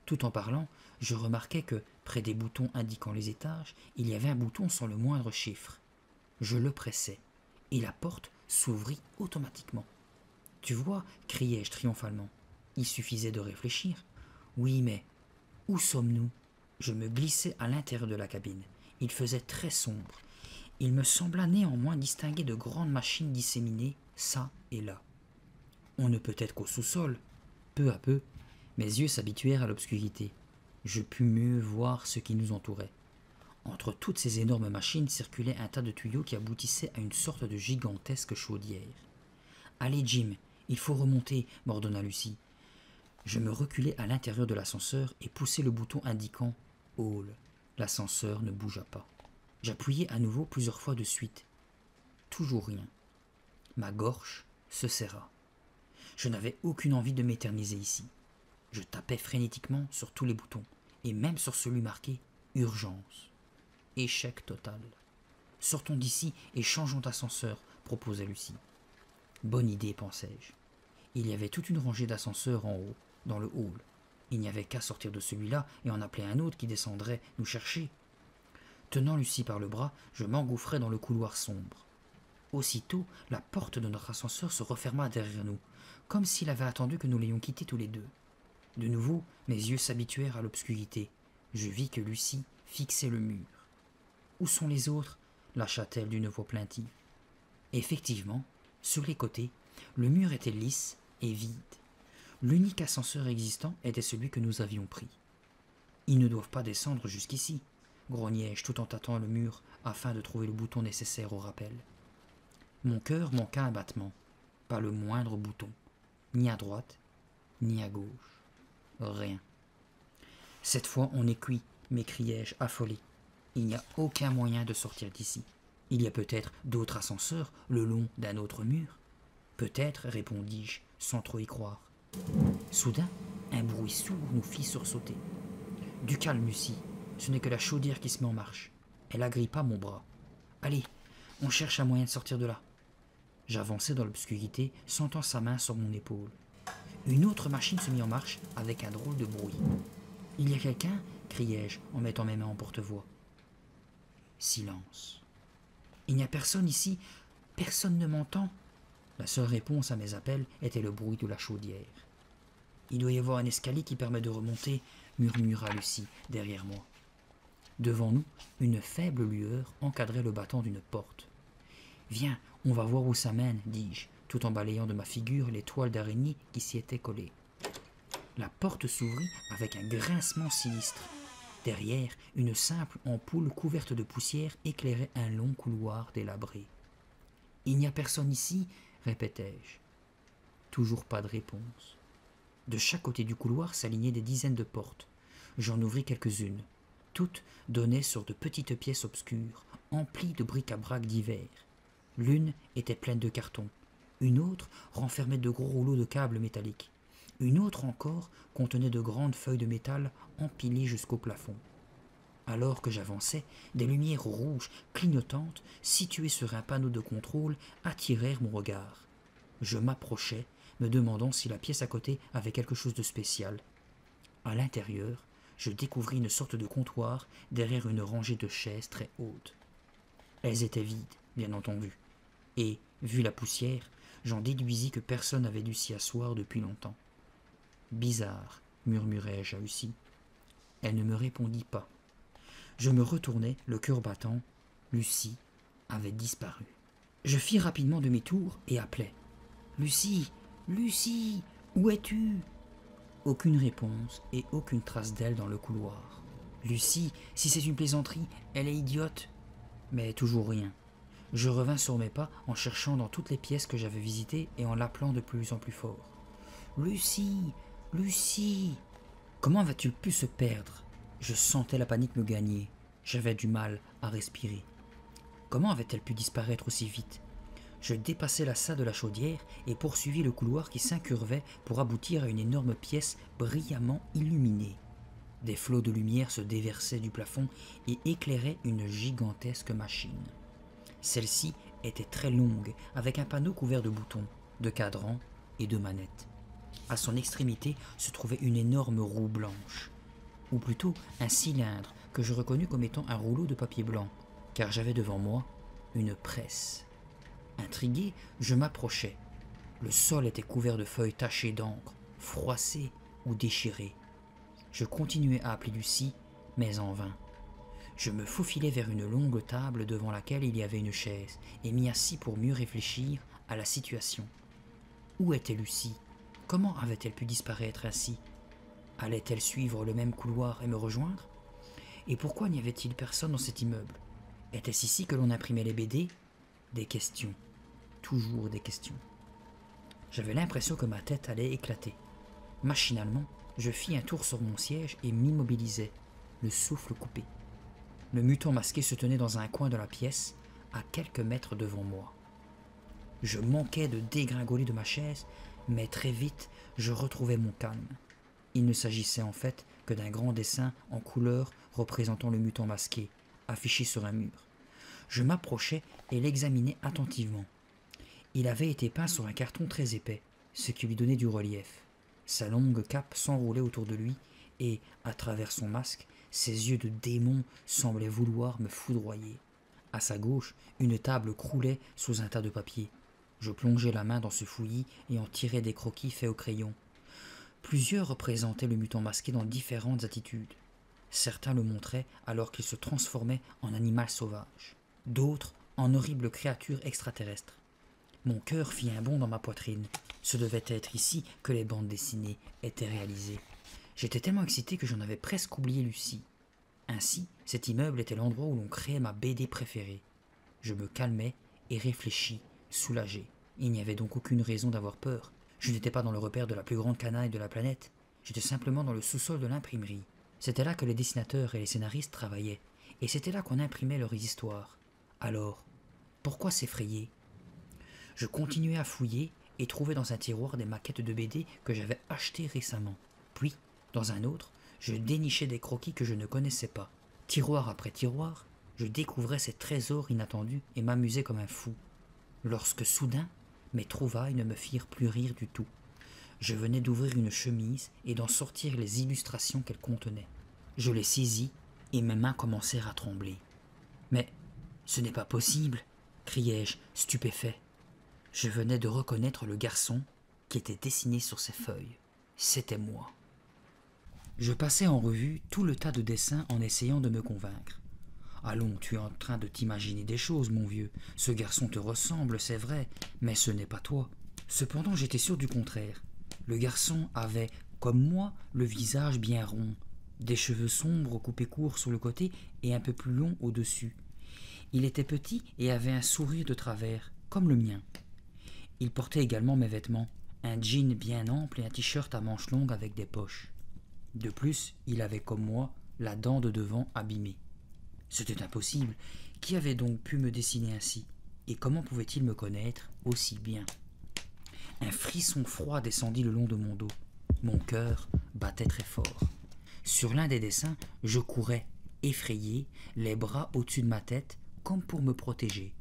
Tout en parlant, je remarquai que, près des boutons indiquant les étages, il y avait un bouton sans le moindre chiffre. Je le pressai, et la porte s'ouvrit automatiquement. « Tu vois » criai-je triomphalement. Il suffisait de réfléchir. « Oui, mais où sommes-nous » Je me glissai à l'intérieur de la cabine. Il faisait très sombre. Il me sembla néanmoins distinguer de grandes machines disséminées, çà et là. On ne peut être qu'au sous-sol. Peu à peu, mes yeux s'habituèrent à l'obscurité. Je pus mieux voir ce qui nous entourait. Entre toutes ces énormes machines circulait un tas de tuyaux qui aboutissaient à une sorte de gigantesque chaudière. « Allez, Jim, il faut remonter » m'ordonna Lucie. Je me reculai à l'intérieur de l'ascenseur et poussai le bouton indiquant « Hall ». L'ascenseur ne bougea pas. J'appuyai à nouveau plusieurs fois de suite. Toujours rien. Ma gorge se serra. Je n'avais aucune envie de m'éterniser ici. Je tapais frénétiquement sur tous les boutons, et même sur celui marqué « Urgence ». Échec total. « Sortons d'ici et changeons d'ascenseur », proposa Lucie. Bonne idée, pensai-je. Il y avait toute une rangée d'ascenseurs en haut, dans le hall. Il n'y avait qu'à sortir de celui-là et en appeler un autre qui descendrait nous chercher. Tenant Lucie par le bras, je m'engouffrai dans le couloir sombre. Aussitôt, la porte de notre ascenseur se referma derrière nous, comme s'il avait attendu que nous l'ayons quitté tous les deux. De nouveau, mes yeux s'habituèrent à l'obscurité. Je vis que Lucie fixait le mur. « Où sont les autres » lâcha-t-elle d'une voix plaintive. Effectivement, sur les côtés, le mur était lisse et vide. L'unique ascenseur existant était celui que nous avions pris. « Ils ne doivent pas descendre jusqu'ici » grognai-je tout en tâtant le mur afin de trouver le bouton nécessaire au rappel. Mon cœur manqua un battement, pas le moindre bouton, ni à droite, ni à gauche. Rien. Cette fois on est cuit, m'écriai-je affolé. Il n'y a aucun moyen de sortir d'ici. Il y a peut-être d'autres ascenseurs le long d'un autre mur. Peut-être, répondis-je, sans trop y croire. Soudain, un bruit sourd nous fit sursauter. Du calme, Lucie, ce n'est que la chaudière qui se met en marche. Elle agrippa mon bras. Allez, on cherche un moyen de sortir de là. J'avançai dans l'obscurité, sentant sa main sur mon épaule. Une autre machine se mit en marche avec un drôle de bruit. Il y a quelqu'un, criai-je en mettant mes mains en porte-voix. Silence. Il n'y a personne ici, personne ne m'entend. La seule réponse à mes appels était le bruit de la chaudière. Il doit y avoir un escalier qui permet de remonter, murmura Lucie derrière moi. Devant nous, une faible lueur encadrait le battant d'une porte. Viens, on va voir où ça mène, dis-je, tout en balayant de ma figure les toiles d'araignée qui s'y étaient collées. La porte s'ouvrit avec un grincement sinistre. Derrière, une simple ampoule couverte de poussière éclairait un long couloir délabré. « Il n'y a personne ici » répétai-je. Toujours pas de réponse. De chaque côté du couloir s'alignaient des dizaines de portes. J'en ouvris quelques-unes. Toutes donnaient sur de petites pièces obscures, emplies de bric-à-brac divers. L'une était pleine de cartons. Une autre renfermait de gros rouleaux de câbles métalliques. Une autre encore contenait de grandes feuilles de métal empilées jusqu'au plafond. Alors que j'avançais, des lumières rouges clignotantes, situées sur un panneau de contrôle, attirèrent mon regard. Je m'approchai, me demandant si la pièce à côté avait quelque chose de spécial. À l'intérieur, je découvris une sorte de comptoir derrière une rangée de chaises très hautes. Elles étaient vides, bien entendu, et, vu la poussière, j'en déduisis que personne n'avait dû s'y asseoir depuis longtemps. « Bizarre, murmurai-je à Lucie. Elle ne me répondit pas. Je me retournai, le cœur battant. Lucie avait disparu. Je fis rapidement demi-tour et appelai. « Lucie, Lucie, où es-tu » Aucune réponse et aucune trace d'elle dans le couloir. « Lucie, si c'est une plaisanterie, elle est idiote. » Mais toujours rien. Je revins sur mes pas en cherchant dans toutes les pièces que j'avais visitées et en l'appelant de plus en plus fort. « Lucie, Lucie !» Comment avait-il pu se perdre? Je sentais la panique me gagner. J'avais du mal à respirer. Comment avait-elle pu disparaître aussi vite? Je dépassai la salle de la chaudière et poursuivis le couloir qui s'incurvait pour aboutir à une énorme pièce brillamment illuminée. Des flots de lumière se déversaient du plafond et éclairaient une gigantesque machine. Celle-ci était très longue, avec un panneau couvert de boutons, de cadrans et de manettes. À son extrémité se trouvait une énorme roue blanche, ou plutôt un cylindre que je reconnus comme étant un rouleau de papier blanc, car j'avais devant moi une presse. Intrigué, je m'approchai. Le sol était couvert de feuilles tachées d'encre, froissées ou déchirées. Je continuai à appeler Lucie, mais en vain. Je me faufilai vers une longue table devant laquelle il y avait une chaise et m'y assis pour mieux réfléchir à la situation. Où était Lucie? Comment avait-elle pu disparaître ainsi? Allait-elle suivre le même couloir et me rejoindre? Et pourquoi n'y avait-il personne dans cet immeuble? Était-ce ici que l'on imprimait les BD? Des questions. Toujours des questions. J'avais l'impression que ma tête allait éclater. Machinalement, je fis un tour sur mon siège et m'immobilisai, le souffle coupé. Le mutant masqué se tenait dans un coin de la pièce, à quelques mètres devant moi. Je manquais de dégringoler de ma chaise, mais très vite, je retrouvai mon calme. Il ne s'agissait en fait que d'un grand dessin en couleur représentant le mutant masqué, affiché sur un mur. Je m'approchai et l'examinai attentivement. Il avait été peint sur un carton très épais, ce qui lui donnait du relief. Sa longue cape s'enroulait autour de lui et, à travers son masque, ses yeux de démon semblaient vouloir me foudroyer. À sa gauche, une table croulait sous un tas de papier. Je plongeai la main dans ce fouillis et en tirai des croquis faits au crayon. Plusieurs représentaient le mutant masqué dans différentes attitudes. Certains le montraient alors qu'il se transformait en animal sauvage. D'autres en horrible créature extraterrestre. Mon cœur fit un bond dans ma poitrine. Ce devait être ici que les bandes dessinées étaient réalisées. J'étais tellement excité que j'en avais presque oublié Lucie. Ainsi, cet immeuble était l'endroit où l'on créait ma BD préférée. Je me calmai et réfléchis, soulagé. Il n'y avait donc aucune raison d'avoir peur. Je n'étais pas dans le repère de la plus grande canaille de la planète. J'étais simplement dans le sous-sol de l'imprimerie. C'était là que les dessinateurs et les scénaristes travaillaient, et c'était là qu'on imprimait leurs histoires. Alors, pourquoi s'effrayer? Je continuai à fouiller, et trouvai dans un tiroir des maquettes de BD que j'avais achetées récemment. Puis, dans un autre, je dénichais des croquis que je ne connaissais pas. Tiroir après tiroir, je découvrais ces trésors inattendus et m'amusais comme un fou. Lorsque soudain, mes trouvailles ne me firent plus rire du tout. Je venais d'ouvrir une chemise et d'en sortir les illustrations qu'elle contenait. Je les saisis et mes mains commencèrent à trembler. « Mais ce n'est pas possible !» criai-je, stupéfait. Je venais de reconnaître le garçon qui était dessiné sur ces feuilles. C'était moi. Je passais en revue tout le tas de dessins en essayant de me convaincre. « Allons, tu es en train de t'imaginer des choses, mon vieux. Ce garçon te ressemble, c'est vrai, mais ce n'est pas toi. » Cependant, j'étais sûr du contraire. Le garçon avait, comme moi, le visage bien rond, des cheveux sombres coupés courts sur le côté et un peu plus longs au-dessus. Il était petit et avait un sourire de travers, comme le mien. Il portait également mes vêtements, un jean bien ample et un t-shirt à manches longues avec des poches. De plus, il avait, comme moi, la dent de devant abîmée. C'était impossible. Qui avait donc pu me dessiner ainsi? Et comment pouvait-il me connaître aussi bien? Un frisson froid descendit le long de mon dos. Mon cœur battait très fort. Sur l'un des dessins, je courais, effrayé, les bras au-dessus de ma tête, comme pour me protéger.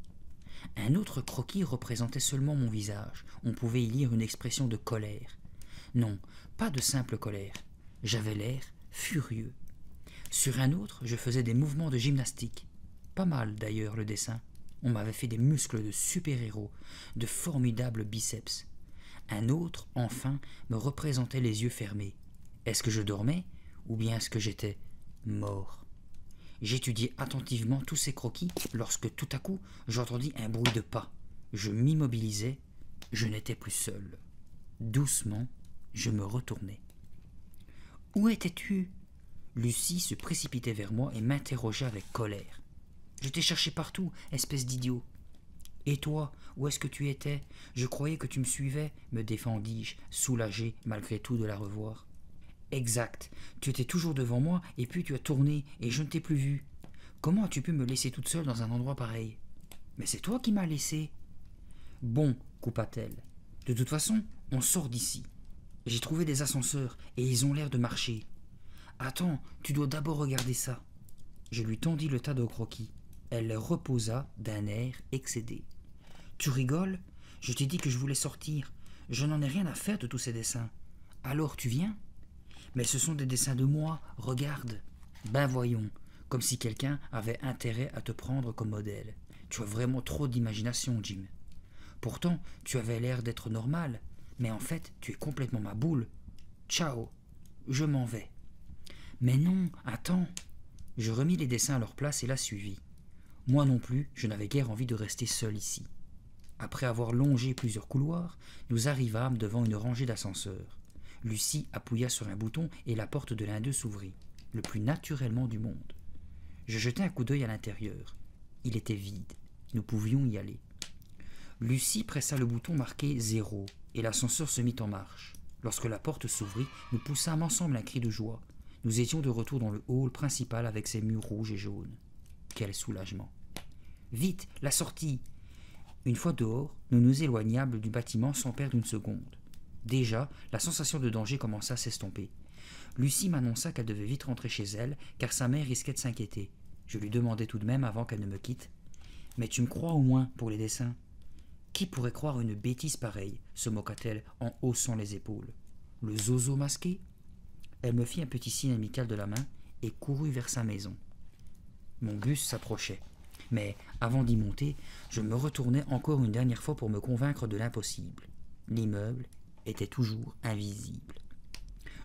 Un autre croquis représentait seulement mon visage. On pouvait y lire une expression de colère. Non, pas de simple colère. J'avais l'air furieux. Sur un autre, je faisais des mouvements de gymnastique. Pas mal d'ailleurs le dessin. On m'avait fait des muscles de super-héros, de formidables biceps. Un autre, enfin, me représentait les yeux fermés. Est-ce que je dormais, ou bien est-ce que j'étais mort? J'étudiais attentivement tous ces croquis lorsque tout à coup j'entendis un bruit de pas. Je m'immobilisai, je n'étais plus seul. Doucement, je me retournai. « Où étais-tu » Lucie se précipitait vers moi et m'interrogea avec colère. « Je t'ai cherché partout, espèce d'idiot. »« Et toi, où est-ce que tu étais? Je croyais que tu me suivais, me défendis-je, soulagé malgré tout de la revoir. »« Exact, tu étais toujours devant moi et puis tu as tourné et je ne t'ai plus vu. Comment as-tu pu me laisser toute seule dans un endroit pareil? »« Mais c'est toi qui m'as laissé. »« Bon, coupa-t-elle. De toute façon, on sort d'ici. J'ai trouvé des ascenseurs et ils ont l'air de marcher. Attends, tu dois d'abord regarder ça. » Je lui tendis le tas de croquis. Elle les reposa d'un air excédé. « Tu rigoles? Je t'ai dit que je voulais sortir. Je n'en ai rien à faire de tous ces dessins. Alors tu viens? Mais ce sont des dessins de moi, regarde. Ben voyons, comme si quelqu'un avait intérêt à te prendre comme modèle. Tu as vraiment trop d'imagination, Jim. Pourtant, tu avais l'air d'être normal, mais en fait, tu es complètement ma boule. Ciao, je m'en vais. » « Mais non, attends !» Je remis les dessins à leur place et la suivis. Moi non plus, je n'avais guère envie de rester seul ici. Après avoir longé plusieurs couloirs, nous arrivâmes devant une rangée d'ascenseurs. Lucie appuya sur un bouton et la porte de l'un d'eux s'ouvrit, le plus naturellement du monde. Je jetai un coup d'œil à l'intérieur. Il était vide. Nous pouvions y aller. Lucie pressa le bouton marqué 0 et l'ascenseur se mit en marche. Lorsque la porte s'ouvrit, nous poussâmes ensemble un cri de joie. Nous étions de retour dans le hall principal avec ses murs rouges et jaunes. Quel soulagement! Vite, la sortie! Une fois dehors, nous nous éloignâmes du bâtiment sans perdre une seconde. Déjà, la sensation de danger commença à s'estomper. Lucie m'annonça qu'elle devait vite rentrer chez elle, car sa mère risquait de s'inquiéter. Je lui demandai tout de même avant qu'elle ne me quitte. « Mais tu me crois au moins pour les dessins ?»« Qui pourrait croire une bêtise pareille ?» se moqua-t-elle en haussant les épaules. « Le zozo masqué ?» Elle me fit un petit signe amical de la main et courut vers sa maison. Mon bus s'approchait, mais avant d'y monter, je me retournai encore une dernière fois pour me convaincre de l'impossible. L'immeuble était toujours invisible.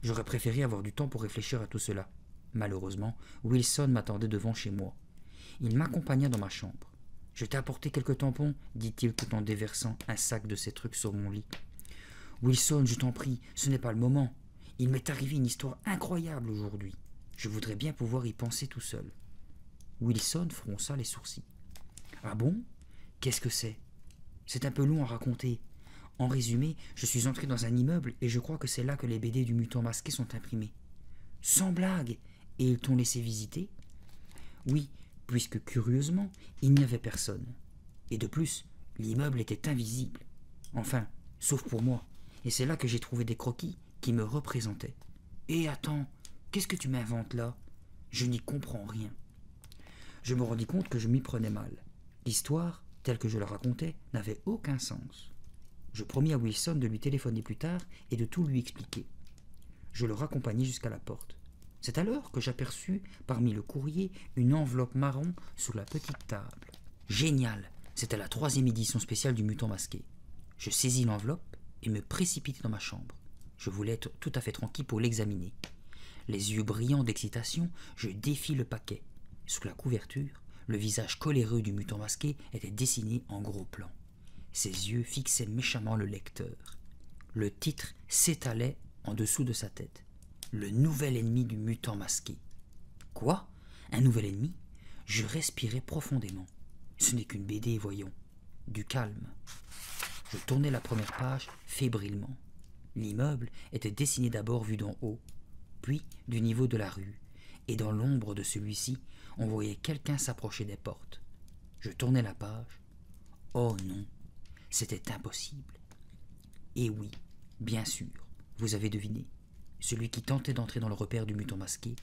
J'aurais préféré avoir du temps pour réfléchir à tout cela. Malheureusement, Wilson m'attendait devant chez moi. Il m'accompagna dans ma chambre. « Je t'ai apporté quelques tampons, dit-il tout en déversant un sac de ses trucs sur mon lit. « Wilson, je t'en prie, ce n'est pas le moment. Il m'est arrivé une histoire incroyable aujourd'hui. Je voudrais bien pouvoir y penser tout seul. » Wilson fronça les sourcils. « Ah bon? Qu'est-ce que c'est? C'est un peu long à raconter. En résumé, je suis entré dans un immeuble et je crois que c'est là que les BD du mutant masqué sont imprimés. »« Sans blague! Et ils t'ont laissé visiter? » ?»« Oui, puisque curieusement, il n'y avait personne. Et de plus, l'immeuble était invisible. Enfin, sauf pour moi, et c'est là que j'ai trouvé des croquis qui me représentaient. Et attends, qu'est-ce que tu m'inventes là? Je n'y comprends rien. Je me rendis compte que je m'y prenais mal. L'histoire, telle que je la racontais, n'avait aucun sens. Je promis à Wilson de lui téléphoner plus tard et de tout lui expliquer. Je le raccompagnai jusqu'à la porte. C'est alors que j'aperçus, parmi le courrier, une enveloppe marron sous la petite table. Génial! C'était la 3e édition spéciale du Mutant Masqué. Je saisis l'enveloppe et me précipitai dans ma chambre. Je voulais être tout à fait tranquille pour l'examiner. Les yeux brillants d'excitation, je défis le paquet. Sous la couverture, le visage coléreux du Mutant Masqué était dessiné en gros plan. Ses yeux fixaient méchamment le lecteur. Le titre s'étalait en dessous de sa tête. Le nouvel ennemi du Mutant Masqué. Quoi? Un nouvel ennemi? Je respirais profondément. Ce n'est qu'une BD, voyons. Du calme. Je tournai la première page fébrilement. L'immeuble était dessiné d'abord vu d'en haut, puis du niveau de la rue, et dans l'ombre de celui-ci, on voyait quelqu'un s'approcher des portes. Je tournai la page. Oh non, c'était impossible. Et oui, bien sûr, vous avez deviné. Celui qui tentait d'entrer dans le repère du Mutant Masqué,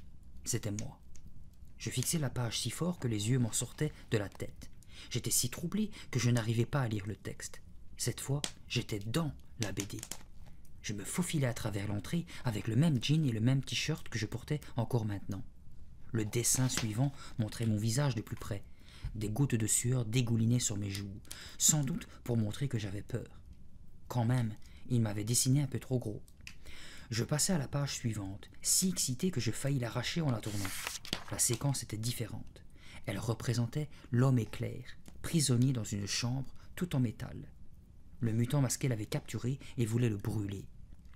c'était moi. Je fixai la page si fort que les yeux m'en sortaient de la tête. J'étais si troublé que je n'arrivais pas à lire le texte. Cette fois, j'étais dans la BD. Je me faufilai à travers l'entrée avec le même jean et le même t-shirt que je portais encore maintenant. Le dessin suivant montrait mon visage de plus près. Des gouttes de sueur dégoulinaient sur mes joues, sans doute pour montrer que j'avais peur. Quand même, il m'avait dessiné un peu trop gros. Je passai à la page suivante, si excité que je faillis l'arracher en la tournant. La séquence était différente. Elle représentait l'homme éclair, prisonnier dans une chambre tout en métal. Le Mutant Masqué l'avait capturé et voulait le brûler,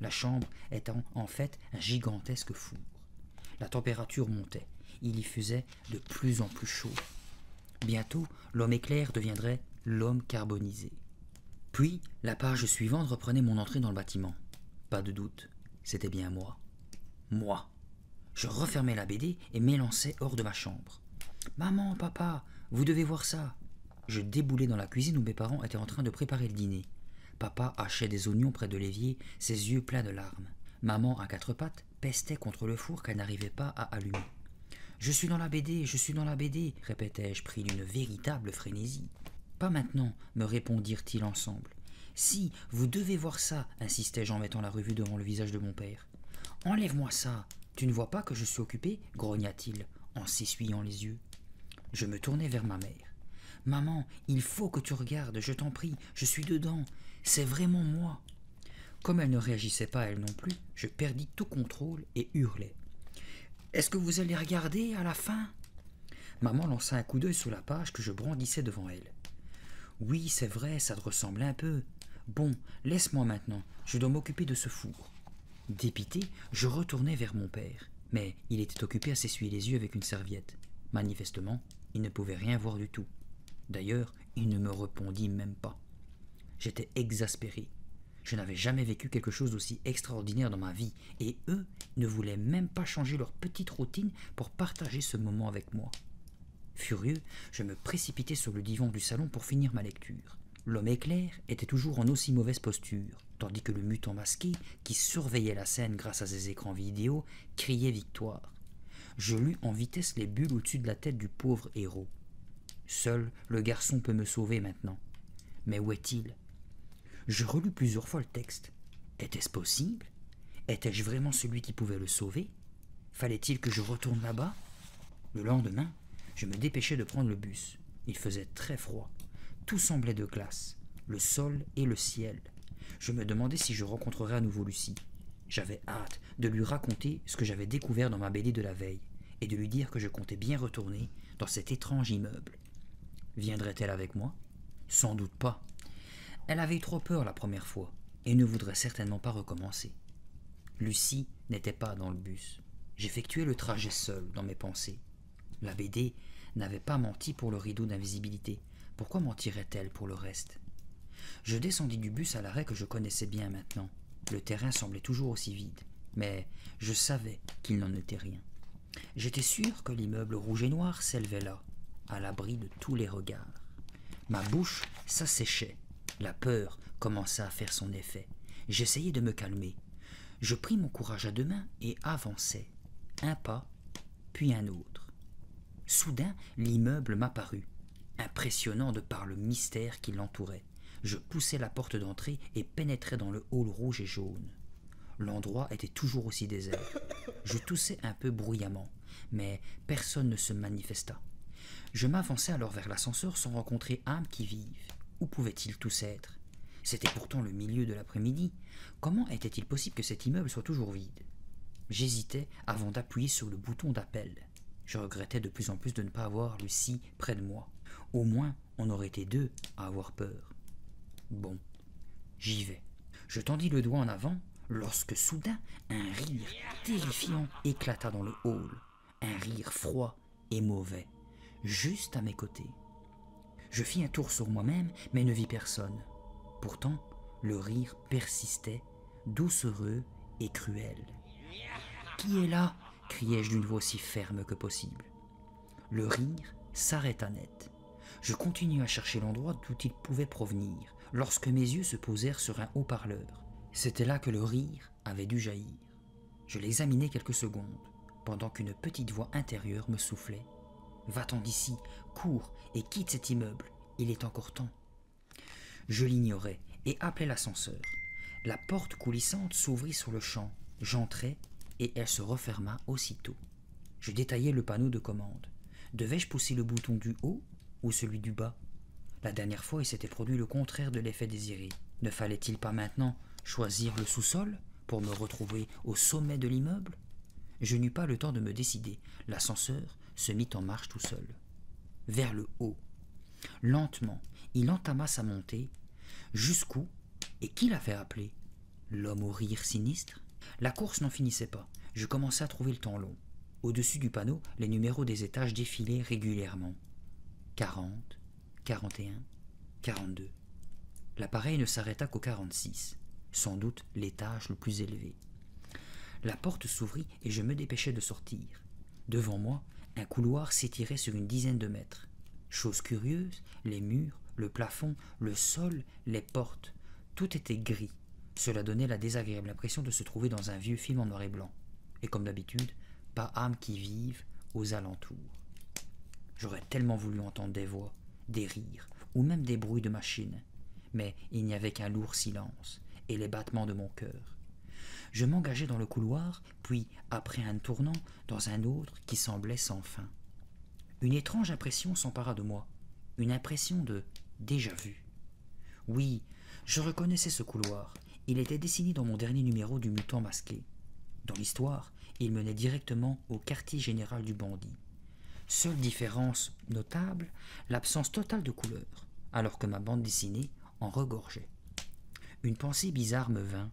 la chambre étant en fait un gigantesque four. La température montait, il y faisait de plus en plus chaud. Bientôt, l'homme éclair deviendrait l'homme carbonisé. Puis, la page suivante reprenait mon entrée dans le bâtiment. Pas de doute, c'était bien moi. Moi. Je refermai la BD et m'élançai hors de ma chambre. « Maman, papa, vous devez voir ça !» Je déboulai dans la cuisine où mes parents étaient en train de préparer le dîner. Papa hachait des oignons près de l'évier, ses yeux pleins de larmes. Maman, à 4 pattes, pestait contre le four qu'elle n'arrivait pas à allumer. « Je suis dans la BD, je suis dans la BD !» répétai-je, pris d'une véritable frénésie. « Pas maintenant !» me répondirent-ils ensemble. « Si, vous devez voir ça !» insistai-je en mettant la revue devant le visage de mon père. « Enlève-moi ça ! Tu ne vois pas que je suis occupé ?» grogna-t-il, en s'essuyant les yeux. Je me tournai vers ma mère. « Maman, il faut que tu regardes, je t'en prie, je suis dedans, c'est vraiment moi !» Comme elle ne réagissait pas elle non plus, je perdis tout contrôle et hurlai. « Est-ce que vous allez regarder à la fin ?» Maman lança un coup d'œil sur la page que je brandissais devant elle. « Oui, c'est vrai, ça te ressemble un peu. Bon, laisse-moi maintenant, je dois m'occuper de ce four. » Dépité, je retournai vers mon père, mais il était occupé à s'essuyer les yeux avec une serviette. Manifestement, il ne pouvait rien voir du tout. D'ailleurs, il ne me répondit même pas. J'étais exaspéré. Je n'avais jamais vécu quelque chose d'aussi extraordinaire dans ma vie, et eux ne voulaient même pas changer leur petite routine pour partager ce moment avec moi. Furieux, je me précipitai sur le divan du salon pour finir ma lecture. L'homme éclair était toujours en aussi mauvaise posture, tandis que le Mutant Masqué, qui surveillait la scène grâce à ses écrans vidéo, criait victoire. Je lus en vitesse les bulles au-dessus de la tête du pauvre héros. Seul le garçon peut me sauver maintenant. Mais où est-il? Je relus plusieurs fois le texte. Était-ce possible? Étais-je vraiment celui qui pouvait le sauver? Fallait-il que je retourne là-bas? Le lendemain, je me dépêchai de prendre le bus. Il faisait très froid. Tout semblait de glace, le sol et le ciel. Je me demandais si je rencontrerais à nouveau Lucie. J'avais hâte de lui raconter ce que j'avais découvert dans ma BD de la veille et de lui dire que je comptais bien retourner dans cet étrange immeuble. Viendrait-elle avec moi? Sans doute pas. Elle avait eu trop peur la première fois et ne voudrait certainement pas recommencer. Lucie n'était pas dans le bus. J'effectuais le trajet seul dans mes pensées. La BD n'avait pas menti pour le rideau d'invisibilité. Pourquoi mentirait-elle pour le reste? Je descendis du bus à l'arrêt que je connaissais bien maintenant. Le terrain semblait toujours aussi vide, mais je savais qu'il n'en était rien. J'étais sûr que l'immeuble rouge et noir s'élevait là, à l'abri de tous les regards. Ma bouche s'asséchait. La peur commença à faire son effet. J'essayais de me calmer. Je pris mon courage à deux mains et avançai. Un pas, puis un autre. Soudain, l'immeuble m'apparut, impressionnant de par le mystère qui l'entourait. Je poussai la porte d'entrée et pénétrai dans le hall rouge et jaune. L'endroit était toujours aussi désert. Je toussai un peu bruyamment, mais personne ne se manifesta. Je m'avançai alors vers l'ascenseur sans rencontrer âme qui vive. Où pouvait-il tous être? C'était pourtant le milieu de l'après-midi. Comment était-il possible que cet immeuble soit toujours vide? J'hésitais avant d'appuyer sur le bouton d'appel. Je regrettais de plus en plus de ne pas avoir Lucie près de moi. Au moins, on aurait été deux à avoir peur. Bon, j'y vais. Je tendis le doigt en avant lorsque soudain un rire terrifiant éclata dans le hall. Un rire froid et mauvais, juste à mes côtés. Je fis un tour sur moi-même, mais ne vis personne. Pourtant, le rire persistait, doucereux et cruel. « Qui est là ?» criai-je d'une voix aussi ferme que possible. Le rire s'arrêta net. Je continuai à chercher l'endroit d'où il pouvait provenir, lorsque mes yeux se posèrent sur un haut-parleur. C'était là que le rire avait dû jaillir. Je l'examinai quelques secondes, pendant qu'une petite voix intérieure me soufflait. « Va-t'en d'ici, cours et quitte cet immeuble, il est encore temps. » Je l'ignorais et appelai l'ascenseur. La porte coulissante s'ouvrit sur le champ. J'entrai et elle se referma aussitôt. Je détaillai le panneau de commande. Devais-je pousser le bouton du haut ou celui du bas? La dernière fois, il s'était produit le contraire de l'effet désiré. Ne fallait-il pas maintenant choisir le sous-sol pour me retrouver au sommet de l'immeuble? Je n'eus pas le temps de me décider. L'ascenseur se mit en marche tout seul. Vers le haut. Lentement, il entama sa montée. Jusqu'où? Et qui l'avait appelé? L'homme au rire sinistre? La course n'en finissait pas. Je commençais à trouver le temps long. Au-dessus du panneau, les numéros des étages défilaient régulièrement. 40, 41, 42. L'appareil ne s'arrêta qu'au 46, sans doute l'étage le plus élevé. La porte s'ouvrit et je me dépêchai de sortir. Devant moi, un couloir s'étirait sur une dizaine de mètres. Chose curieuse, les murs, le plafond, le sol, les portes, tout était gris. Cela donnait la désagréable impression de se trouver dans un vieux film en noir et blanc. Et comme d'habitude, pas âme qui vive aux alentours. J'aurais tellement voulu entendre des voix, des rires, ou même des bruits de machines. Mais il n'y avait qu'un lourd silence, et les battements de mon cœur. Je m'engageai dans le couloir, puis, après un tournant, dans un autre qui semblait sans fin. Une étrange impression s'empara de moi, une impression de déjà-vu. Oui, je reconnaissais ce couloir. Il était dessiné dans mon dernier numéro du Mutant masqué. Dans l'histoire, il menait directement au quartier général du bandit. Seule différence notable, l'absence totale de couleur, alors que ma bande dessinée en regorgeait. Une pensée bizarre me vint.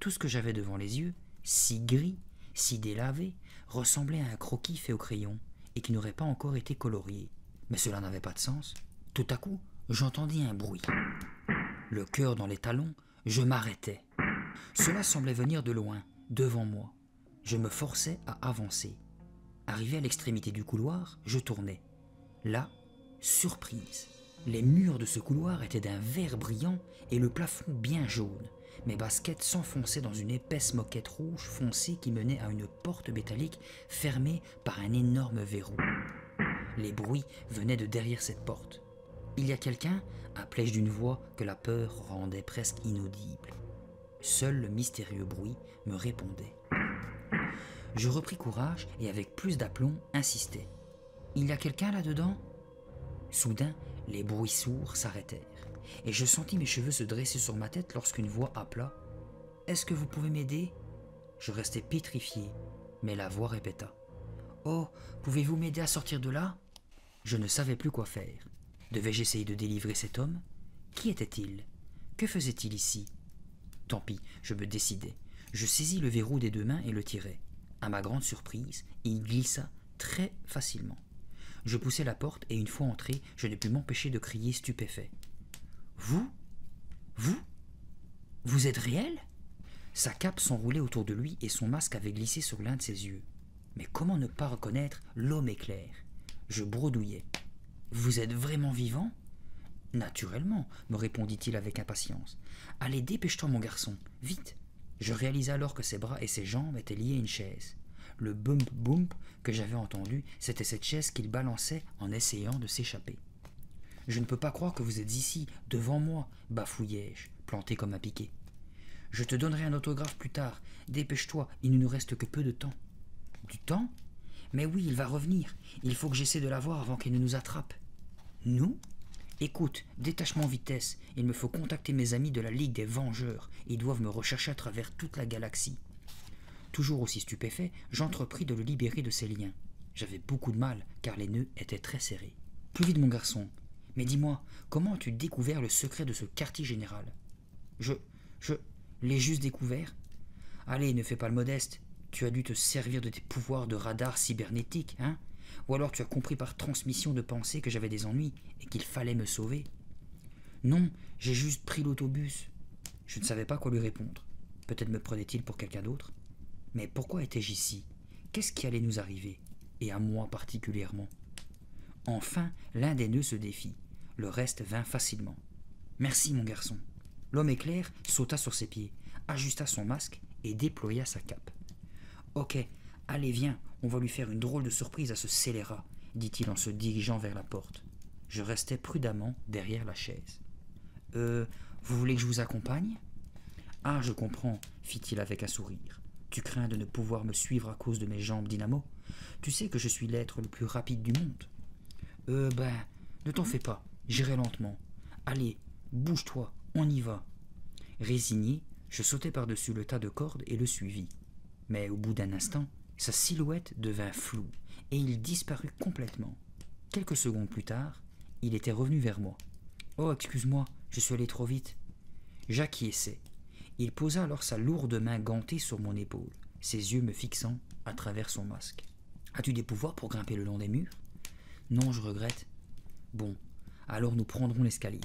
Tout ce que j'avais devant les yeux, si gris, si délavé, ressemblait à un croquis fait au crayon et qui n'aurait pas encore été colorié. Mais cela n'avait pas de sens. Tout à coup, j'entendis un bruit. Le cœur dans les talons, je m'arrêtai. Cela semblait venir de loin, devant moi. Je me forçai à avancer. Arrivé à l'extrémité du couloir, je tournai. Là, surprise, les murs de ce couloir étaient d'un vert brillant et le plafond bien jaune. Mes baskets s'enfonçaient dans une épaisse moquette rouge foncée qui menait à une porte métallique fermée par un énorme verrou. Les bruits venaient de derrière cette porte. « Il y a quelqu'un » appelai-je d'une voix que la peur rendait presque inaudible. Seul le mystérieux bruit me répondait. Je repris courage et avec plus d'aplomb insistai. « Il y a quelqu'un là-dedans » Soudain, les bruits sourds s'arrêtèrent et je sentis mes cheveux se dresser sur ma tête lorsqu'une voix appela « Est-ce que vous pouvez m'aider » Je restai pétrifié, mais la voix répéta « Oh, pouvez-vous m'aider à sortir de là ?» Je ne savais plus quoi faire. Devais-je essayer de délivrer cet homme? Qui était-il? Que faisait-il ici? Tant pis, je me décidai. Je saisis le verrou des deux mains et le tirai. À ma grande surprise, il glissa très facilement. Je poussai la porte et une fois entré, je ne pus m'empêcher de crier stupéfait. « Vous? Vous? Vous êtes réel ?» Sa cape s'enroulait autour de lui et son masque avait glissé sur l'un de ses yeux. Mais comment ne pas reconnaître l'homme éclair? Je bredouillais. « Vous êtes vraiment vivant ?» Naturellement, me répondit-il avec impatience. Allez, dépêche-toi, mon garçon, vite. Je réalisai alors que ses bras et ses jambes étaient liés à une chaise. Le bump-bump que j'avais entendu, c'était cette chaise qu'il balançait en essayant de s'échapper. Je ne peux pas croire que vous êtes ici, devant moi, bafouillai-je, planté comme un piquet. Je te donnerai un autographe plus tard. Dépêche-toi, il ne nous reste que peu de temps. Du temps? Mais oui, il va revenir. Il faut que j'essaie de l'avoir avant qu'il ne nous attrape. Nous? Écoute, détachement vitesse. Il me faut contacter mes amis de la Ligue des Vengeurs. Ils doivent me rechercher à travers toute la galaxie. Toujours aussi stupéfait, j'entrepris de le libérer de ses liens. J'avais beaucoup de mal, car les nœuds étaient très serrés. Plus vite, mon garçon. Mais dis-moi, comment as-tu découvert le secret de ce quartier général? Je l'ai juste découvert. Allez, ne fais pas le modeste. Tu as dû te servir de tes pouvoirs de radar cybernétique, hein? Ou alors tu as compris par transmission de pensée que j'avais des ennuis et qu'il fallait me sauver. Non, j'ai juste pris l'autobus. Je ne savais pas quoi lui répondre. Peut-être me prenait-il pour quelqu'un d'autre. Mais pourquoi étais-je ici? Qu'est-ce qui allait nous arriver? Et à moi particulièrement. Enfin, l'un des nœuds se défit. Le reste vint facilement. Merci, mon garçon. L'homme éclair sauta sur ses pieds, ajusta son masque et déploya sa cape. Ok, allez, viens, on va lui faire une drôle de surprise à ce scélérat, dit-il en se dirigeant vers la porte. Je restai prudemment derrière la chaise. Vous voulez que je vous accompagne? Ah, je comprends, fit-il avec un sourire. Tu crains de ne pouvoir me suivre à cause de mes jambes dynamo? Tu sais que je suis l'être le plus rapide du monde. Ne t'en fais pas, j'irai lentement. Allez, bouge-toi, on y va. Résigné, je sautai par-dessus le tas de cordes et le suivis. Mais au bout d'un instant, sa silhouette devint floue et il disparut complètement. Quelques secondes plus tard, il était revenu vers moi. « Oh, excuse-moi, je suis allé trop vite. » J'acquiesçai. Il posa alors sa lourde main gantée sur mon épaule, ses yeux me fixant à travers son masque. « As-tu des pouvoirs pour grimper le long des murs ?»« Non, je regrette. »« Bon, alors nous prendrons l'escalier. »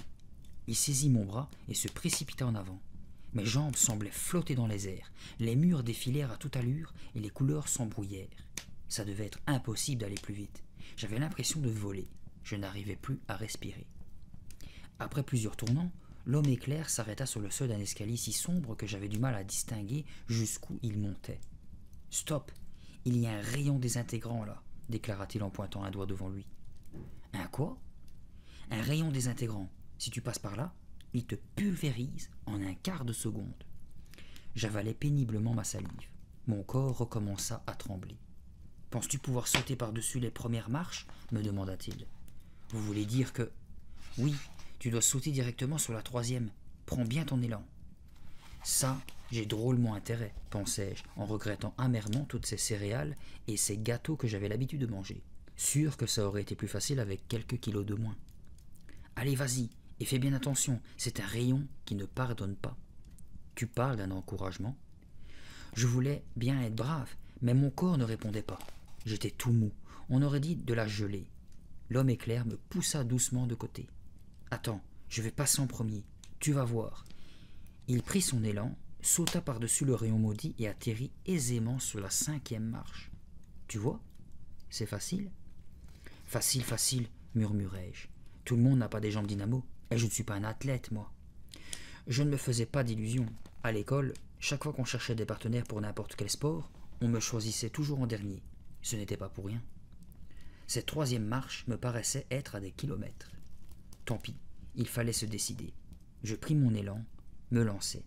Il saisit mon bras et se précipita en avant. Mes jambes semblaient flotter dans les airs, les murs défilèrent à toute allure et les couleurs s'embrouillèrent. Ça devait être impossible d'aller plus vite. J'avais l'impression de voler. Je n'arrivais plus à respirer. Après plusieurs tournants, l'homme éclair s'arrêta sur le seuil d'un escalier si sombre que j'avais du mal à distinguer jusqu'où il montait. « Stop, il y a un rayon désintégrant là, déclara-t-il en pointant un doigt devant lui. « Un quoi ?»« Un rayon désintégrant. Si tu passes par là, il te pulvérise en un quart de seconde. » J'avalai péniblement ma salive. Mon corps recommença à trembler. « Penses-tu pouvoir sauter par-dessus les premières marches ?» me demanda-t-il. « Vous voulez dire que... » ?»« Oui, tu dois sauter directement sur la troisième. Prends bien ton élan. » Ça, j'ai drôlement intérêt, pensai-je, en regrettant amèrement toutes ces céréales et ces gâteaux que j'avais l'habitude de manger. Sûr que ça aurait été plus facile avec quelques kilos de moins. « Allez, vas-y, et fais bien attention, c'est un rayon qui ne pardonne pas. » Tu parles d'un encouragement? Je voulais bien être brave, mais mon corps ne répondait pas. J'étais tout mou, on aurait dit de la gelée. L'homme éclair me poussa doucement de côté. « Attends, je vais passer en premier, tu vas voir. » Il prit son élan, sauta par-dessus le rayon maudit et atterrit aisément sur la 5e marche. « Tu vois? C'est facile. »« Facile, facile, murmurai-je. Tout le monde n'a pas des jambes dynamo, et je ne suis pas un athlète, moi. » Je ne me faisais pas d'illusions. À l'école, chaque fois qu'on cherchait des partenaires pour n'importe quel sport, on me choisissait toujours en dernier. Ce n'était pas pour rien. Cette 3e marche me paraissait être à des kilomètres. Tant pis, il fallait se décider. Je pris mon élan, me lançai,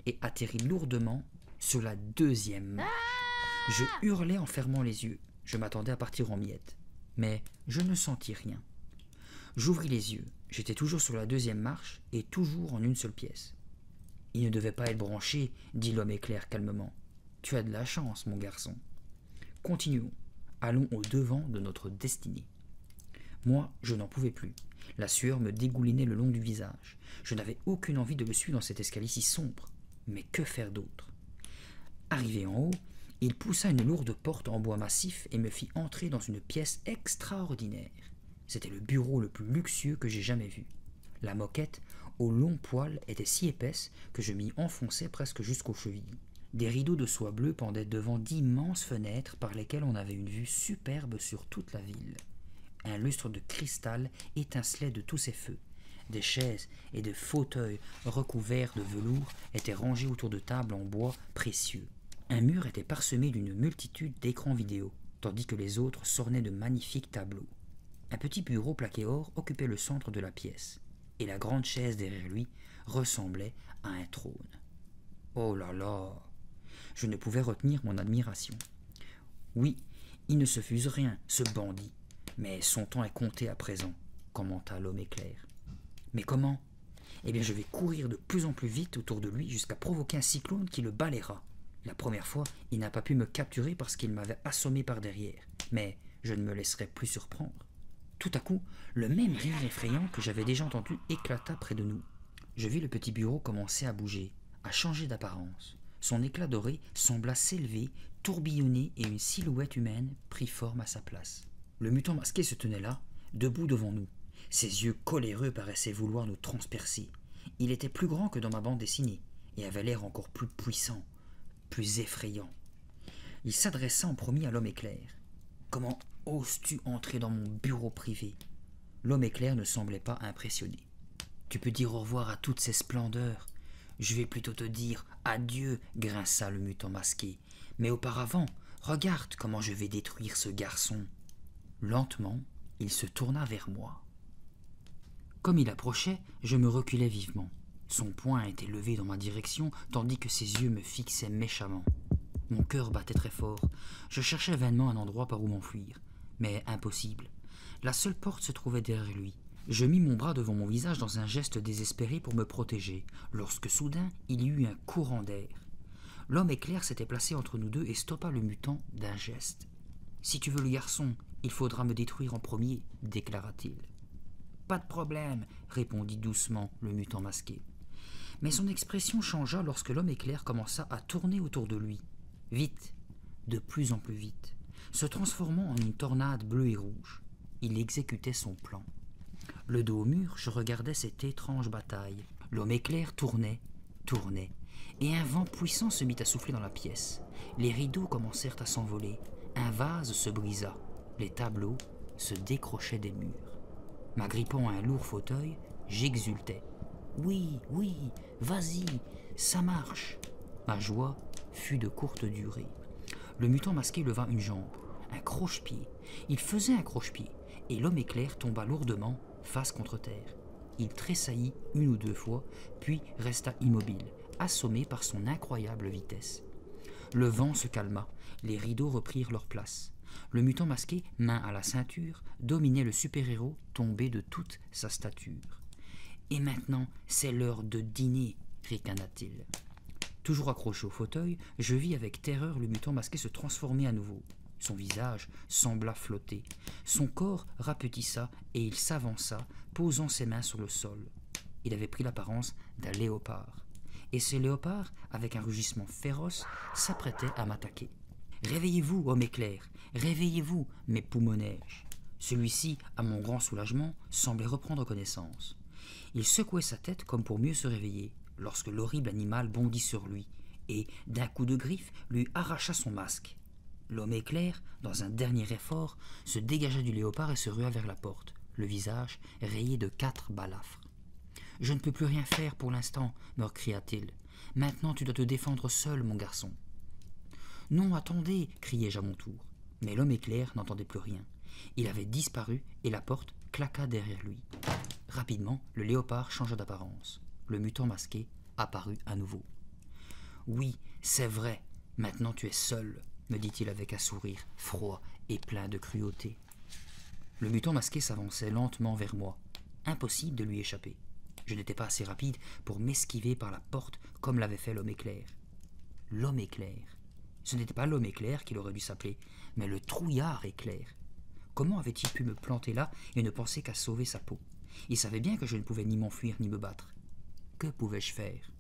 et atterris lourdement sur la 2e marche. Je hurlai en fermant les yeux. Je m'attendais à partir en miettes. Mais je ne sentis rien. J'ouvris les yeux. J'étais toujours sur la 2e marche et toujours en une seule pièce. « Il ne devait pas être branché, » dit l'homme éclair calmement. « Tu as de la chance, mon garçon. Continuons. Allons au-devant de notre destinée. » Moi, je n'en pouvais plus. La sueur me dégoulinait le long du visage. Je n'avais aucune envie de le suivre dans cet escalier si sombre. Mais que faire d'autre? Arrivé en haut, il poussa une lourde porte en bois massif et me fit entrer dans une pièce extraordinaire. C'était le bureau le plus luxueux que j'ai jamais vu. La moquette, aux longs poils, était si épaisse que je m'y enfonçais presque jusqu'aux chevilles. Des rideaux de soie bleue pendaient devant d'immenses fenêtres par lesquelles on avait une vue superbe sur toute la ville. Un lustre de cristal étincelait de tous ses feux. Des chaises et des fauteuils recouverts de velours étaient rangés autour de tables en bois précieux. Un mur était parsemé d'une multitude d'écrans vidéo, tandis que les autres s'ornaient de magnifiques tableaux. Un petit bureau plaqué or occupait le centre de la pièce, et la grande chaise derrière lui ressemblait à un trône. Oh là là! Je ne pouvais retenir mon admiration. Oui, il ne se fuse rien, ce bandit, mais son temps est compté à présent, commenta l'homme éclair. Mais comment? Eh bien, je vais courir de plus en plus vite autour de lui jusqu'à provoquer un cyclone qui le balayera. La première fois, il n'a pas pu me capturer parce qu'il m'avait assommé par derrière, mais je ne me laisserai plus surprendre. Tout à coup, le même rire effrayant que j'avais déjà entendu éclata près de nous. Je vis le petit bureau commencer à bouger, à changer d'apparence. Son éclat doré sembla s'élever, tourbillonner, et une silhouette humaine prit forme à sa place. Le mutant masqué se tenait là, debout devant nous. Ses yeux coléreux paraissaient vouloir nous transpercer. Il était plus grand que dans ma bande dessinée, et avait l'air encore plus puissant, plus effrayant. Il s'adressa en premier à l'homme éclair. « Comment oses-tu entrer dans mon bureau privé ?» L'homme éclair ne semblait pas impressionné. « Tu peux dire au revoir à toutes ces splendeurs. Je vais plutôt te dire adieu, grinça le mutant masqué. Mais auparavant, regarde comment je vais détruire ce garçon. » Lentement, il se tourna vers moi. Comme il approchait, je me reculai vivement. Son poing était levé dans ma direction, tandis que ses yeux me fixaient méchamment. Mon cœur battait très fort. Je cherchais vainement un endroit par où m'enfuir. Mais impossible. La seule porte se trouvait derrière lui. Je mis mon bras devant mon visage dans un geste désespéré pour me protéger, lorsque soudain il y eut un courant d'air. L'homme éclair s'était placé entre nous deux et stoppa le mutant d'un geste. « Si tu veux le garçon, il faudra me détruire en premier, » déclara-t-il. « Pas de problème, » répondit doucement le mutant masqué. Mais son expression changea lorsque l'homme éclair commença à tourner autour de lui. Vite, de plus en plus vite, se transformant en une tornade bleue et rouge. Il exécutait son plan. Le dos au mur, je regardais cette étrange bataille. L'homme éclair tournait, et un vent puissant se mit à souffler dans la pièce. Les rideaux commencèrent à s'envoler. Un vase se brisa. Les tableaux se décrochaient des murs. M'agrippant à un lourd fauteuil, j'exultais. Oui, vas-y, ça marche. Ma joie fut de courte durée. Le mutant masqué leva une jambe, un croche-pied. Il faisait un croche-pied, et l'homme éclair tomba lourdement, face contre terre. Il tressaillit une ou deux fois, puis resta immobile, assommé par son incroyable vitesse. Le vent se calma, les rideaux reprirent leur place. Le mutant masqué, main à la ceinture, dominait le super-héros tombé de toute sa stature. « Et maintenant, c'est l'heure de dîner !» ricana-t-il. Toujours accroché au fauteuil, je vis avec terreur le mutant masqué se transformer à nouveau. Son visage sembla flotter. Son corps rapetissa et il s'avança, posant ses mains sur le sol. Il avait pris l'apparence d'un léopard. Et ce léopard, avec un rugissement féroce, s'apprêtait à m'attaquer. « Réveillez-vous, homme éclair, réveillez-vous, m'époumonai-je. » Celui-ci, à mon grand soulagement, semblait reprendre connaissance. Il secouait sa tête comme pour mieux se réveiller, lorsque l'horrible animal bondit sur lui, et, d'un coup de griffe, lui arracha son masque. L'homme éclair, dans un dernier effort, se dégagea du léopard et se rua vers la porte, le visage rayé de 4 balafres. « Je ne peux plus rien faire pour l'instant, » me cria-t-il. « Maintenant tu dois te défendre seul, mon garçon. »« Non, attendez » criai-je à mon tour. Mais l'homme éclair n'entendait plus rien. Il avait disparu et la porte claqua derrière lui. Rapidement, le léopard changea d'apparence. Le mutant masqué apparut à nouveau. « Oui, c'est vrai, maintenant tu es seul » me dit-il avec un sourire froid et plein de cruauté. Le mutant masqué s'avançait lentement vers moi. Impossible de lui échapper. Je n'étais pas assez rapide pour m'esquiver par la porte comme l'avait fait l'homme éclair. L'homme éclair. Ce n'était pas l'homme éclair qu'il aurait dû s'appeler, mais le trouillard éclair. Comment avait-il pu me planter là et ne penser qu'à sauver sa peau? Il savait bien que je ne pouvais ni m'enfuir ni me battre. Que pouvais-je faire?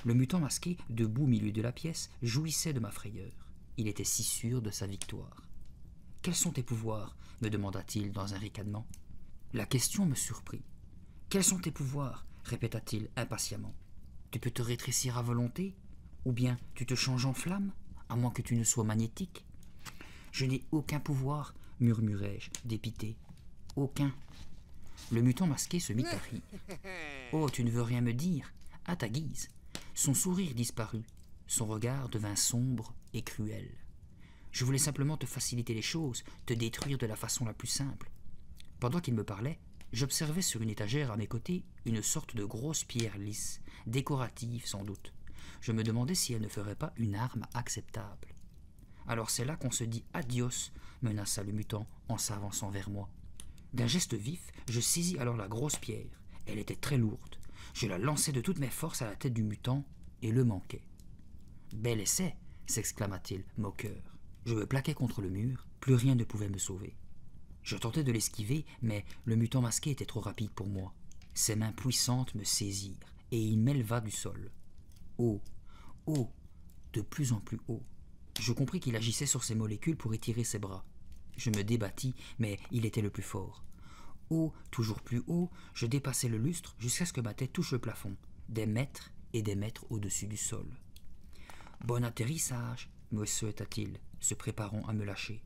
Le mutant masqué, debout au milieu de la pièce, jouissait de ma frayeur. Il était si sûr de sa victoire. « Quels sont tes pouvoirs ?» me demanda-t-il dans un ricanement. La question me surprit. « Quels sont tes pouvoirs ?» répéta-t-il impatiemment. « Tu peux te rétrécir à volonté? Ou bien tu te changes en flamme, à moins que tu ne sois magnétique ?»« Je n'ai aucun pouvoir, » murmurai-je, dépité. « Aucun. » Le mutant masqué se mit à rire. « Oh, tu ne veux rien me dire ?» À ta guise. Son sourire disparut. Son regard devint sombre et cruel. « Je voulais simplement te faciliter les choses, te détruire de la façon la plus simple. » Pendant qu'il me parlait, j'observais sur une étagère à mes côtés une sorte de grosse pierre lisse, décorative sans doute. Je me demandais si elle ne ferait pas une arme acceptable. « Alors c'est là qu'on se dit adios », menaça le mutant en s'avançant vers moi. D'un geste vif, je saisis alors la grosse pierre. Elle était très lourde. Je la lançai de toutes mes forces à la tête du mutant et le manquai. « Bel essai !» s'exclama-t-il, moqueur. Je me plaquai contre le mur, plus rien ne pouvait me sauver. Je tentai de l'esquiver, mais le mutant masqué était trop rapide pour moi. Ses mains puissantes me saisirent, et il m'éleva du sol. Haut, haut, de plus en plus haut. Je compris qu'il agissait sur ses molécules pour étirer ses bras. Je me débattis, mais il était le plus fort. Haut, toujours plus haut, je dépassai le lustre jusqu'à ce que ma tête touche le plafond, des mètres et des mètres au-dessus du sol. « Bon atterrissage !» me souhaita-t-il, se préparant à me lâcher.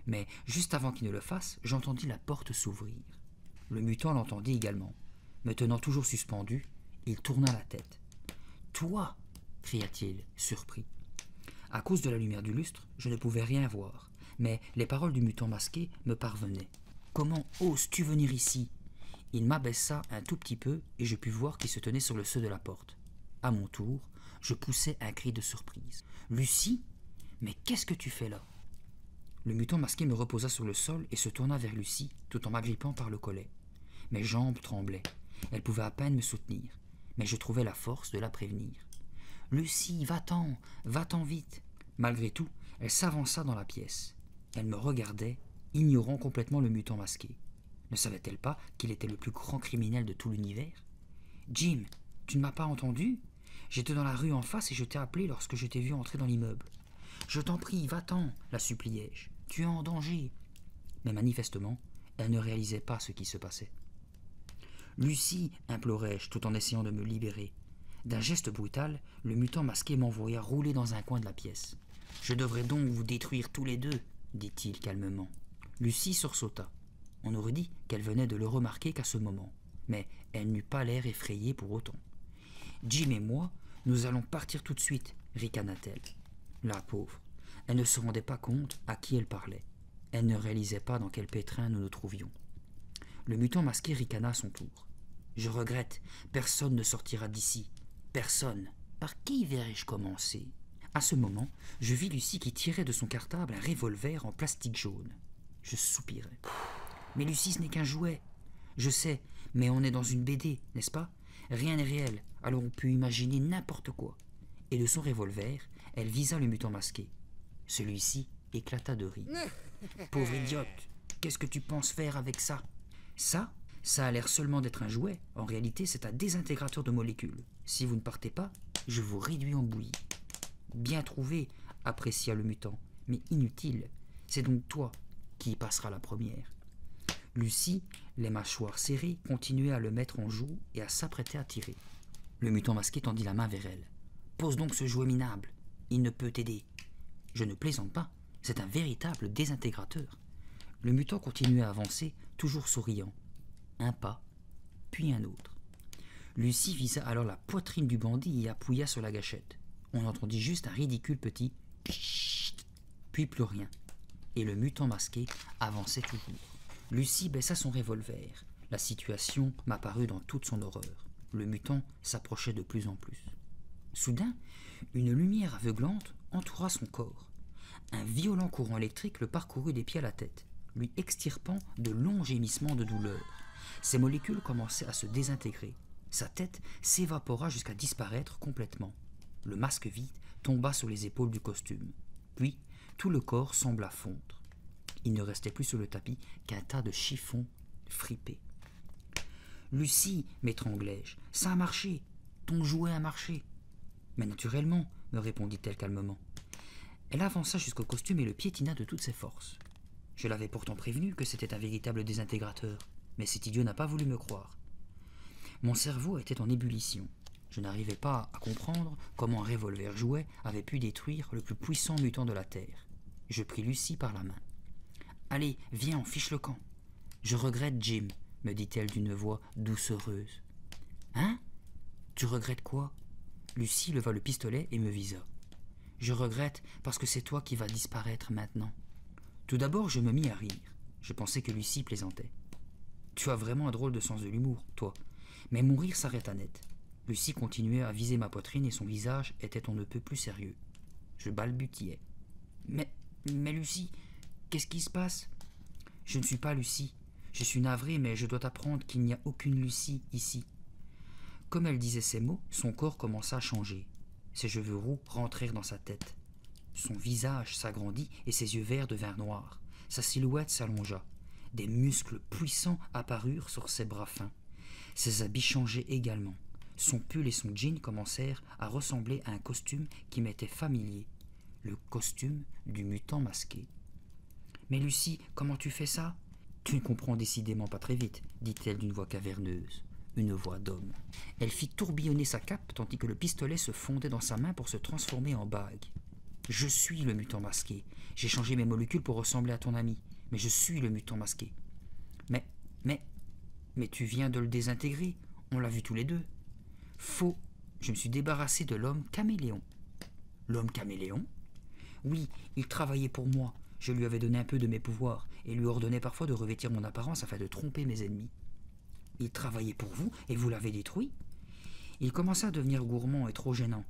Mais juste avant qu'il ne le fasse, j'entendis la porte s'ouvrir. Le mutant l'entendit également. Me tenant toujours suspendu, il tourna la tête. « Toi !» cria-t-il, surpris. À cause de la lumière du lustre, je ne pouvais rien voir, mais les paroles du mutant masqué me parvenaient. « Comment oses-tu venir ici ?» Il m'abaissa un tout petit peu et je pus voir qu'il se tenait sur le seuil de la porte. À mon tour, je poussai un cri de surprise. « Lucie ? Mais qu'est-ce que tu fais là ?» Le mutant masqué me reposa sur le sol et se tourna vers Lucie, tout en m'agrippant par le collet. Mes jambes tremblaient. Elle pouvait à peine me soutenir, mais je trouvais la force de la prévenir. « Lucie, va-t'en vite !» Malgré tout, elle s'avança dans la pièce. Elle me regardait, ignorant complètement le mutant masqué. Ne savait-elle pas qu'il était le plus grand criminel de tout l'univers ? « Jim, tu ne m'as pas entendu ? J'étais dans la rue en face et je t'ai appelé lorsque je t'ai vu entrer dans l'immeuble. »« Je t'en prie, va-t'en » la suppliai-je. « Tu es en danger. » Mais manifestement, elle ne réalisait pas ce qui se passait. « Lucie » implorai-je tout en essayant de me libérer. D'un geste brutal, le mutant masqué m'envoya rouler dans un coin de la pièce. « Je devrais donc vous détruire tous les deux » dit-il calmement. Lucie sursauta. On aurait dit qu'elle venait de le remarquer qu'à ce moment, mais elle n'eut pas l'air effrayée pour autant. « Jim et moi, nous allons partir tout de suite » ricana-t-elle. La pauvre, elle ne se rendait pas compte à qui elle parlait. Elle ne réalisait pas dans quel pétrin nous nous trouvions. Le mutant masqué ricana à son tour. « Je regrette, personne ne sortira d'ici. Personne. Par qui verrais-je commencer ?» À ce moment, je vis Lucie qui tirait de son cartable un revolver en plastique jaune. Je soupirai. « Mais Lucie, ce n'est qu'un jouet. »« Je sais, mais on est dans une BD, n'est-ce pas ? Rien n'est réel, alors on peut imaginer n'importe quoi. » Et de son revolver, elle visa le mutant masqué. Celui-ci éclata de rire. « Pauvre idiote, qu'est-ce que tu penses faire avec ça ? » Ça a l'air seulement d'être un jouet. En réalité, c'est un désintégrateur de molécules. Si vous ne partez pas, je vous réduis en bouillie. » Bien trouvé, apprécia le mutant, mais inutile. C'est donc toi qui y passeras la première. Lucie, les mâchoires serrées, continuait à le mettre en joue et à s'apprêter à tirer. Le mutant masqué tendit la main vers elle. « Pose donc ce jouet minable. Il ne peut t'aider. » Je ne plaisante pas, c'est un véritable désintégrateur. Le mutant continuait à avancer, toujours souriant. Un pas, puis un autre. Lucie visa alors la poitrine du bandit et appuya sur la gâchette. On entendit juste un ridicule petit « chut », puis plus rien. Et le mutant masqué avançait toujours. Lucie baissa son revolver. La situation m'apparut dans toute son horreur. Le mutant s'approchait de plus en plus. Soudain, une lumière aveuglante entoura son corps. Un violent courant électrique le parcourut des pieds à la tête, lui extirpant de longs gémissements de douleur. Ses molécules commençaient à se désintégrer. Sa tête s'évapora jusqu'à disparaître complètement. Le masque vide tomba sur les épaules du costume. Puis, tout le corps sembla fondre. Il ne restait plus sur le tapis qu'un tas de chiffons fripés. « Lucie, m'étranglai-je, ça a marché. Ton jouet a marché. » « Mais naturellement, me répondit-elle calmement. Elle avança jusqu'au costume et le piétina de toutes ses forces. Je l'avais pourtant prévenu que c'était un véritable désintégrateur, mais cet idiot n'a pas voulu me croire. Mon cerveau était en ébullition. Je n'arrivais pas à comprendre comment un revolver jouet avait pu détruire le plus puissant mutant de la Terre. Je pris Lucie par la main. « Allez, viens, on fiche le camp. »« Je regrette, Jim, me dit-elle d'une voix doucereuse. « Hein? Tu regrettes quoi ?» Lucie leva le pistolet et me visa. « Je regrette parce que c'est toi qui vas disparaître maintenant. » Tout d'abord, je me mis à rire. Je pensais que Lucie plaisantait. « Tu as vraiment un drôle de sens de l'humour, toi. » Mais mon rire s'arrêta net. Lucie continuait à viser ma poitrine et son visage était on ne peut plus sérieux. Je balbutiai. « Mais Lucie, qu'est-ce qui se passe ?»« Je ne suis pas Lucie. Je suis navré, mais je dois t'apprendre qu'il n'y a aucune Lucie ici. » Comme elle disait ces mots, son corps commença à changer. Ses cheveux roux rentrèrent dans sa tête. Son visage s'agrandit et ses yeux verts devinrent noirs. Sa silhouette s'allongea. Des muscles puissants apparurent sur ses bras fins. Ses habits changeaient également. Son pull et son jean commencèrent à ressembler à un costume qui m'était familier. Le costume du mutant masqué. « Mais Lucie, comment tu fais ça ?»« Tu ne comprends décidément pas très vite, » dit-elle d'une voix caverneuse. Une voix d'homme. Elle fit tourbillonner sa cape tandis que le pistolet se fondait dans sa main pour se transformer en bague. « Je suis le mutant masqué. J'ai changé mes molécules pour ressembler à ton ami, mais je suis le mutant masqué. »« Mais tu viens de le désintégrer. On l'a vu tous les deux. » »« Faux. Je me suis débarrassé de l'homme caméléon. »« L'homme caméléon ?»« Oui, il travaillait pour moi. Je lui avais donné un peu de mes pouvoirs et lui ordonnais parfois de revêtir mon apparence afin de tromper mes ennemis. » « Il travaillait pour vous et vous l'avez détruit ?» Il commença à devenir gourmand et trop gênant.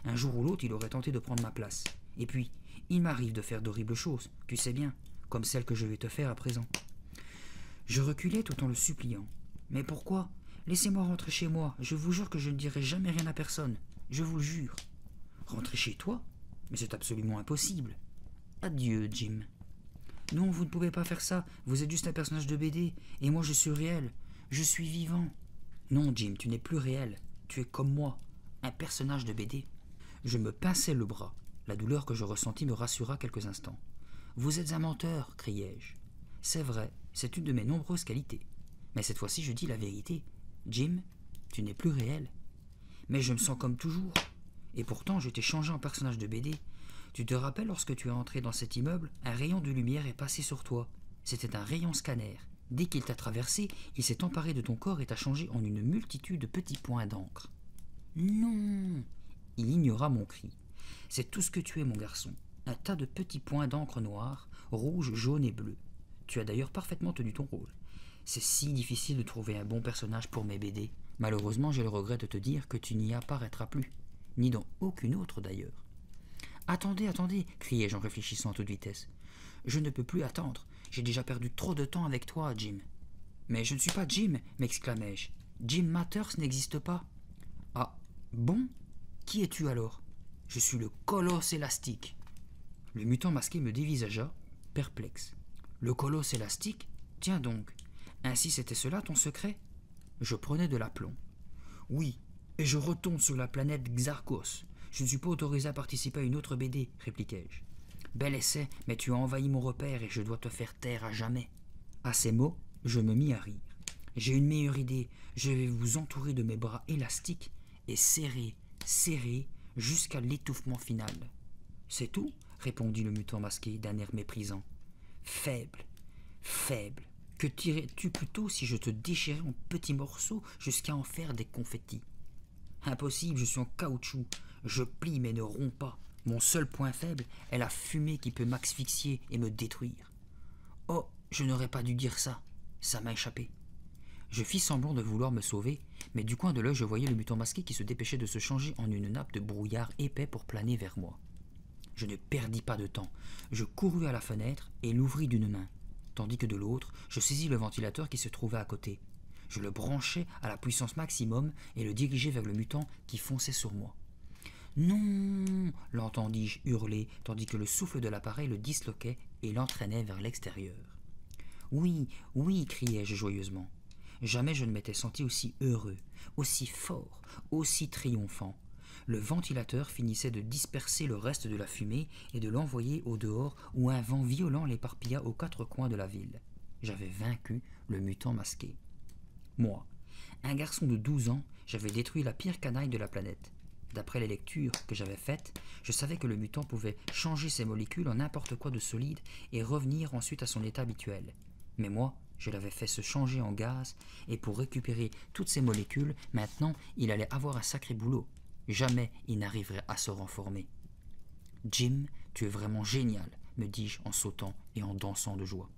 Un jour ou l'autre, il aurait tenté de prendre ma place. Et puis, il m'arrive de faire d'horribles choses, tu sais bien, comme celle que je vais te faire à présent. Je reculai tout en le suppliant. « Mais pourquoi ? Laissez-moi rentrer chez moi. Je vous jure que je ne dirai jamais rien à personne. Je vous le jure. »« Rentrer chez toi ? Mais c'est absolument impossible. »« Adieu, Jim. »« Non, vous ne pouvez pas faire ça. Vous êtes juste un personnage de BD. Et moi, je suis réel. Je suis vivant. »« Non, Jim, tu n'es plus réel. Tu es comme moi, un personnage de BD. » Je me pinçai le bras. La douleur que je ressentis me rassura quelques instants. « Vous êtes un menteur, criai-je. C'est vrai, c'est une de mes nombreuses qualités. Mais cette fois-ci, je dis la vérité. Jim, tu n'es plus réel. Mais je me sens comme toujours. Et pourtant, je t'ai changé en personnage de BD. Tu te rappelles lorsque tu es entré dans cet immeuble, un rayon de lumière est passé sur toi. C'était un rayon scanner. Dès qu'il t'a traversé, il s'est emparé de ton corps et t'a changé en une multitude de petits points d'encre. »« Non !» Il ignora mon cri. « C'est tout ce que tu es, mon garçon. Un tas de petits points d'encre noirs, rouges, jaunes et bleus. Tu as d'ailleurs parfaitement tenu ton rôle. C'est si difficile de trouver un bon personnage pour mes BD. Malheureusement, j'ai le regret de te dire que tu n'y apparaîtras plus. Ni dans aucune autre d'ailleurs. »« Attendez, attendez !» criai-je en réfléchissant à toute vitesse. « Je ne peux plus attendre. J'ai déjà perdu trop de temps avec toi, Jim. »« Mais je ne suis pas Jim !» m'exclamai-je. « Jim Matters n'existe pas. »« Ah, bon ? Qui es-tu alors ? » ?»« Je suis le colosse élastique. » Le mutant masqué me dévisagea, perplexe. « Le colosse élastique ? Tiens donc. Ainsi c'était cela ton secret ? » Je prenais de l'aplomb. « Oui, et je retombe sur la planète Xarkos. Je ne suis pas autorisé à participer à une autre BD, répliquai-je. Bel essai, mais tu as envahi mon repère et je dois te faire taire à jamais. » À ces mots, je me mis à rire. « J'ai une meilleure idée. Je vais vous entourer de mes bras élastiques et serrer, jusqu'à l'étouffement final. »« C'est tout ?» répondit le mutant masqué d'un air méprisant. « Faible, faible. Que dirais-tu plutôt si je te déchirais en petits morceaux jusqu'à en faire des confettis ? Impossible, je suis en caoutchouc. Je plie mais ne romps pas. Mon seul point faible est la fumée qui peut m'asphyxier et me détruire. Oh, je n'aurais pas dû dire ça. Ça m'a échappé. » Je fis semblant de vouloir me sauver, mais du coin de l'œil je voyais le mutant masqué qui se dépêchait de se changer en une nappe de brouillard épais pour planer vers moi. Je ne perdis pas de temps. Je courus à la fenêtre et l'ouvris d'une main, tandis que de l'autre, je saisis le ventilateur qui se trouvait à côté. Je le branchai à la puissance maximum et le dirigeai vers le mutant qui fonçait sur moi. « Non !» l'entendis-je hurler, tandis que le souffle de l'appareil le disloquait et l'entraînait vers l'extérieur. « Oui, oui !» criai-je joyeusement. Jamais je ne m'étais senti aussi heureux, aussi fort, aussi triomphant. Le ventilateur finissait de disperser le reste de la fumée et de l'envoyer au dehors où un vent violent l'éparpilla aux quatre coins de la ville. J'avais vaincu le mutant masqué. Moi, un garçon de 12 ans, j'avais détruit la pire canaille de la planète. D'après les lectures que j'avais faites, je savais que le mutant pouvait changer ses molécules en n'importe quoi de solide et revenir ensuite à son état habituel. Mais moi, Je l'avais fait se changer en gaz, et pour récupérer toutes ces molécules, maintenant il allait avoir un sacré boulot. Jamais il n'arriverait à se renformer. « Jim, tu es vraiment génial », me dis-je en sautant et en dansant de joie.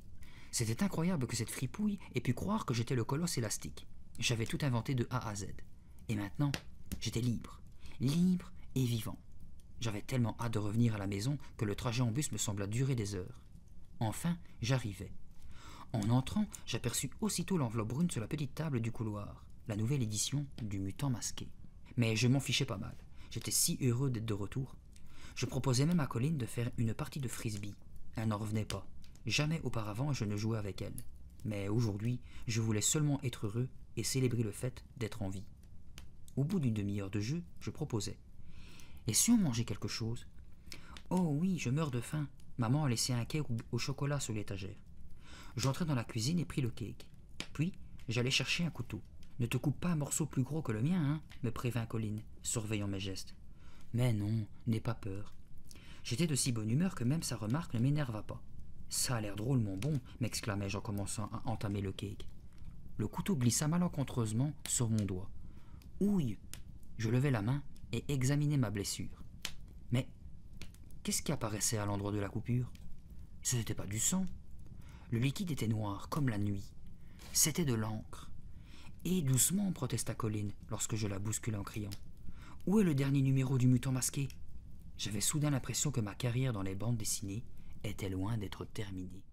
C'était incroyable que cette fripouille ait pu croire que j'étais le colosse élastique. J'avais tout inventé de A à Z. Et maintenant, j'étais libre. Libre et vivant. J'avais tellement hâte de revenir à la maison que le trajet en bus me sembla durer des heures. Enfin, j'arrivais. En entrant, j'aperçus aussitôt l'enveloppe brune sur la petite table du couloir, la nouvelle édition du Mutant Masqué. Mais je m'en fichais pas mal. J'étais si heureux d'être de retour. Je proposais même à Colline de faire une partie de frisbee. Elle n'en revenait pas. Jamais auparavant je ne jouais avec elle. Mais aujourd'hui, je voulais seulement être heureux et célébrer le fait d'être en vie. Au bout d'une demi-heure de jeu, je proposais. « Et si on mangeait quelque chose ?»« Oh oui, je meurs de faim. » Maman a laissé un cake au chocolat sur l'étagère. J'entrai dans la cuisine et pris le cake. Puis, j'allai chercher un couteau. « Ne te coupe pas un morceau plus gros que le mien, hein ?» me prévint Colline, surveillant mes gestes. « Mais non, n'aie pas peur. » J'étais de si bonne humeur que même sa remarque ne m'énerva pas. « Ça a l'air drôlement bon !» m'exclamai-je en commençant à entamer le cake. Le couteau glissa malencontreusement sur mon doigt. « Ouille !» Je levai la main et examinai ma blessure. Mais qu'est-ce qui apparaissait à l'endroit de la coupure? Ce n'était pas du sang. Le liquide était noir, comme la nuit. C'était de l'encre. Et doucement, protesta Colline, lorsque je la bousculai en criant. « Où est le dernier numéro du Mutant Masqué ?» J'avais soudain l'impression que ma carrière dans les bandes dessinées était loin d'être terminée.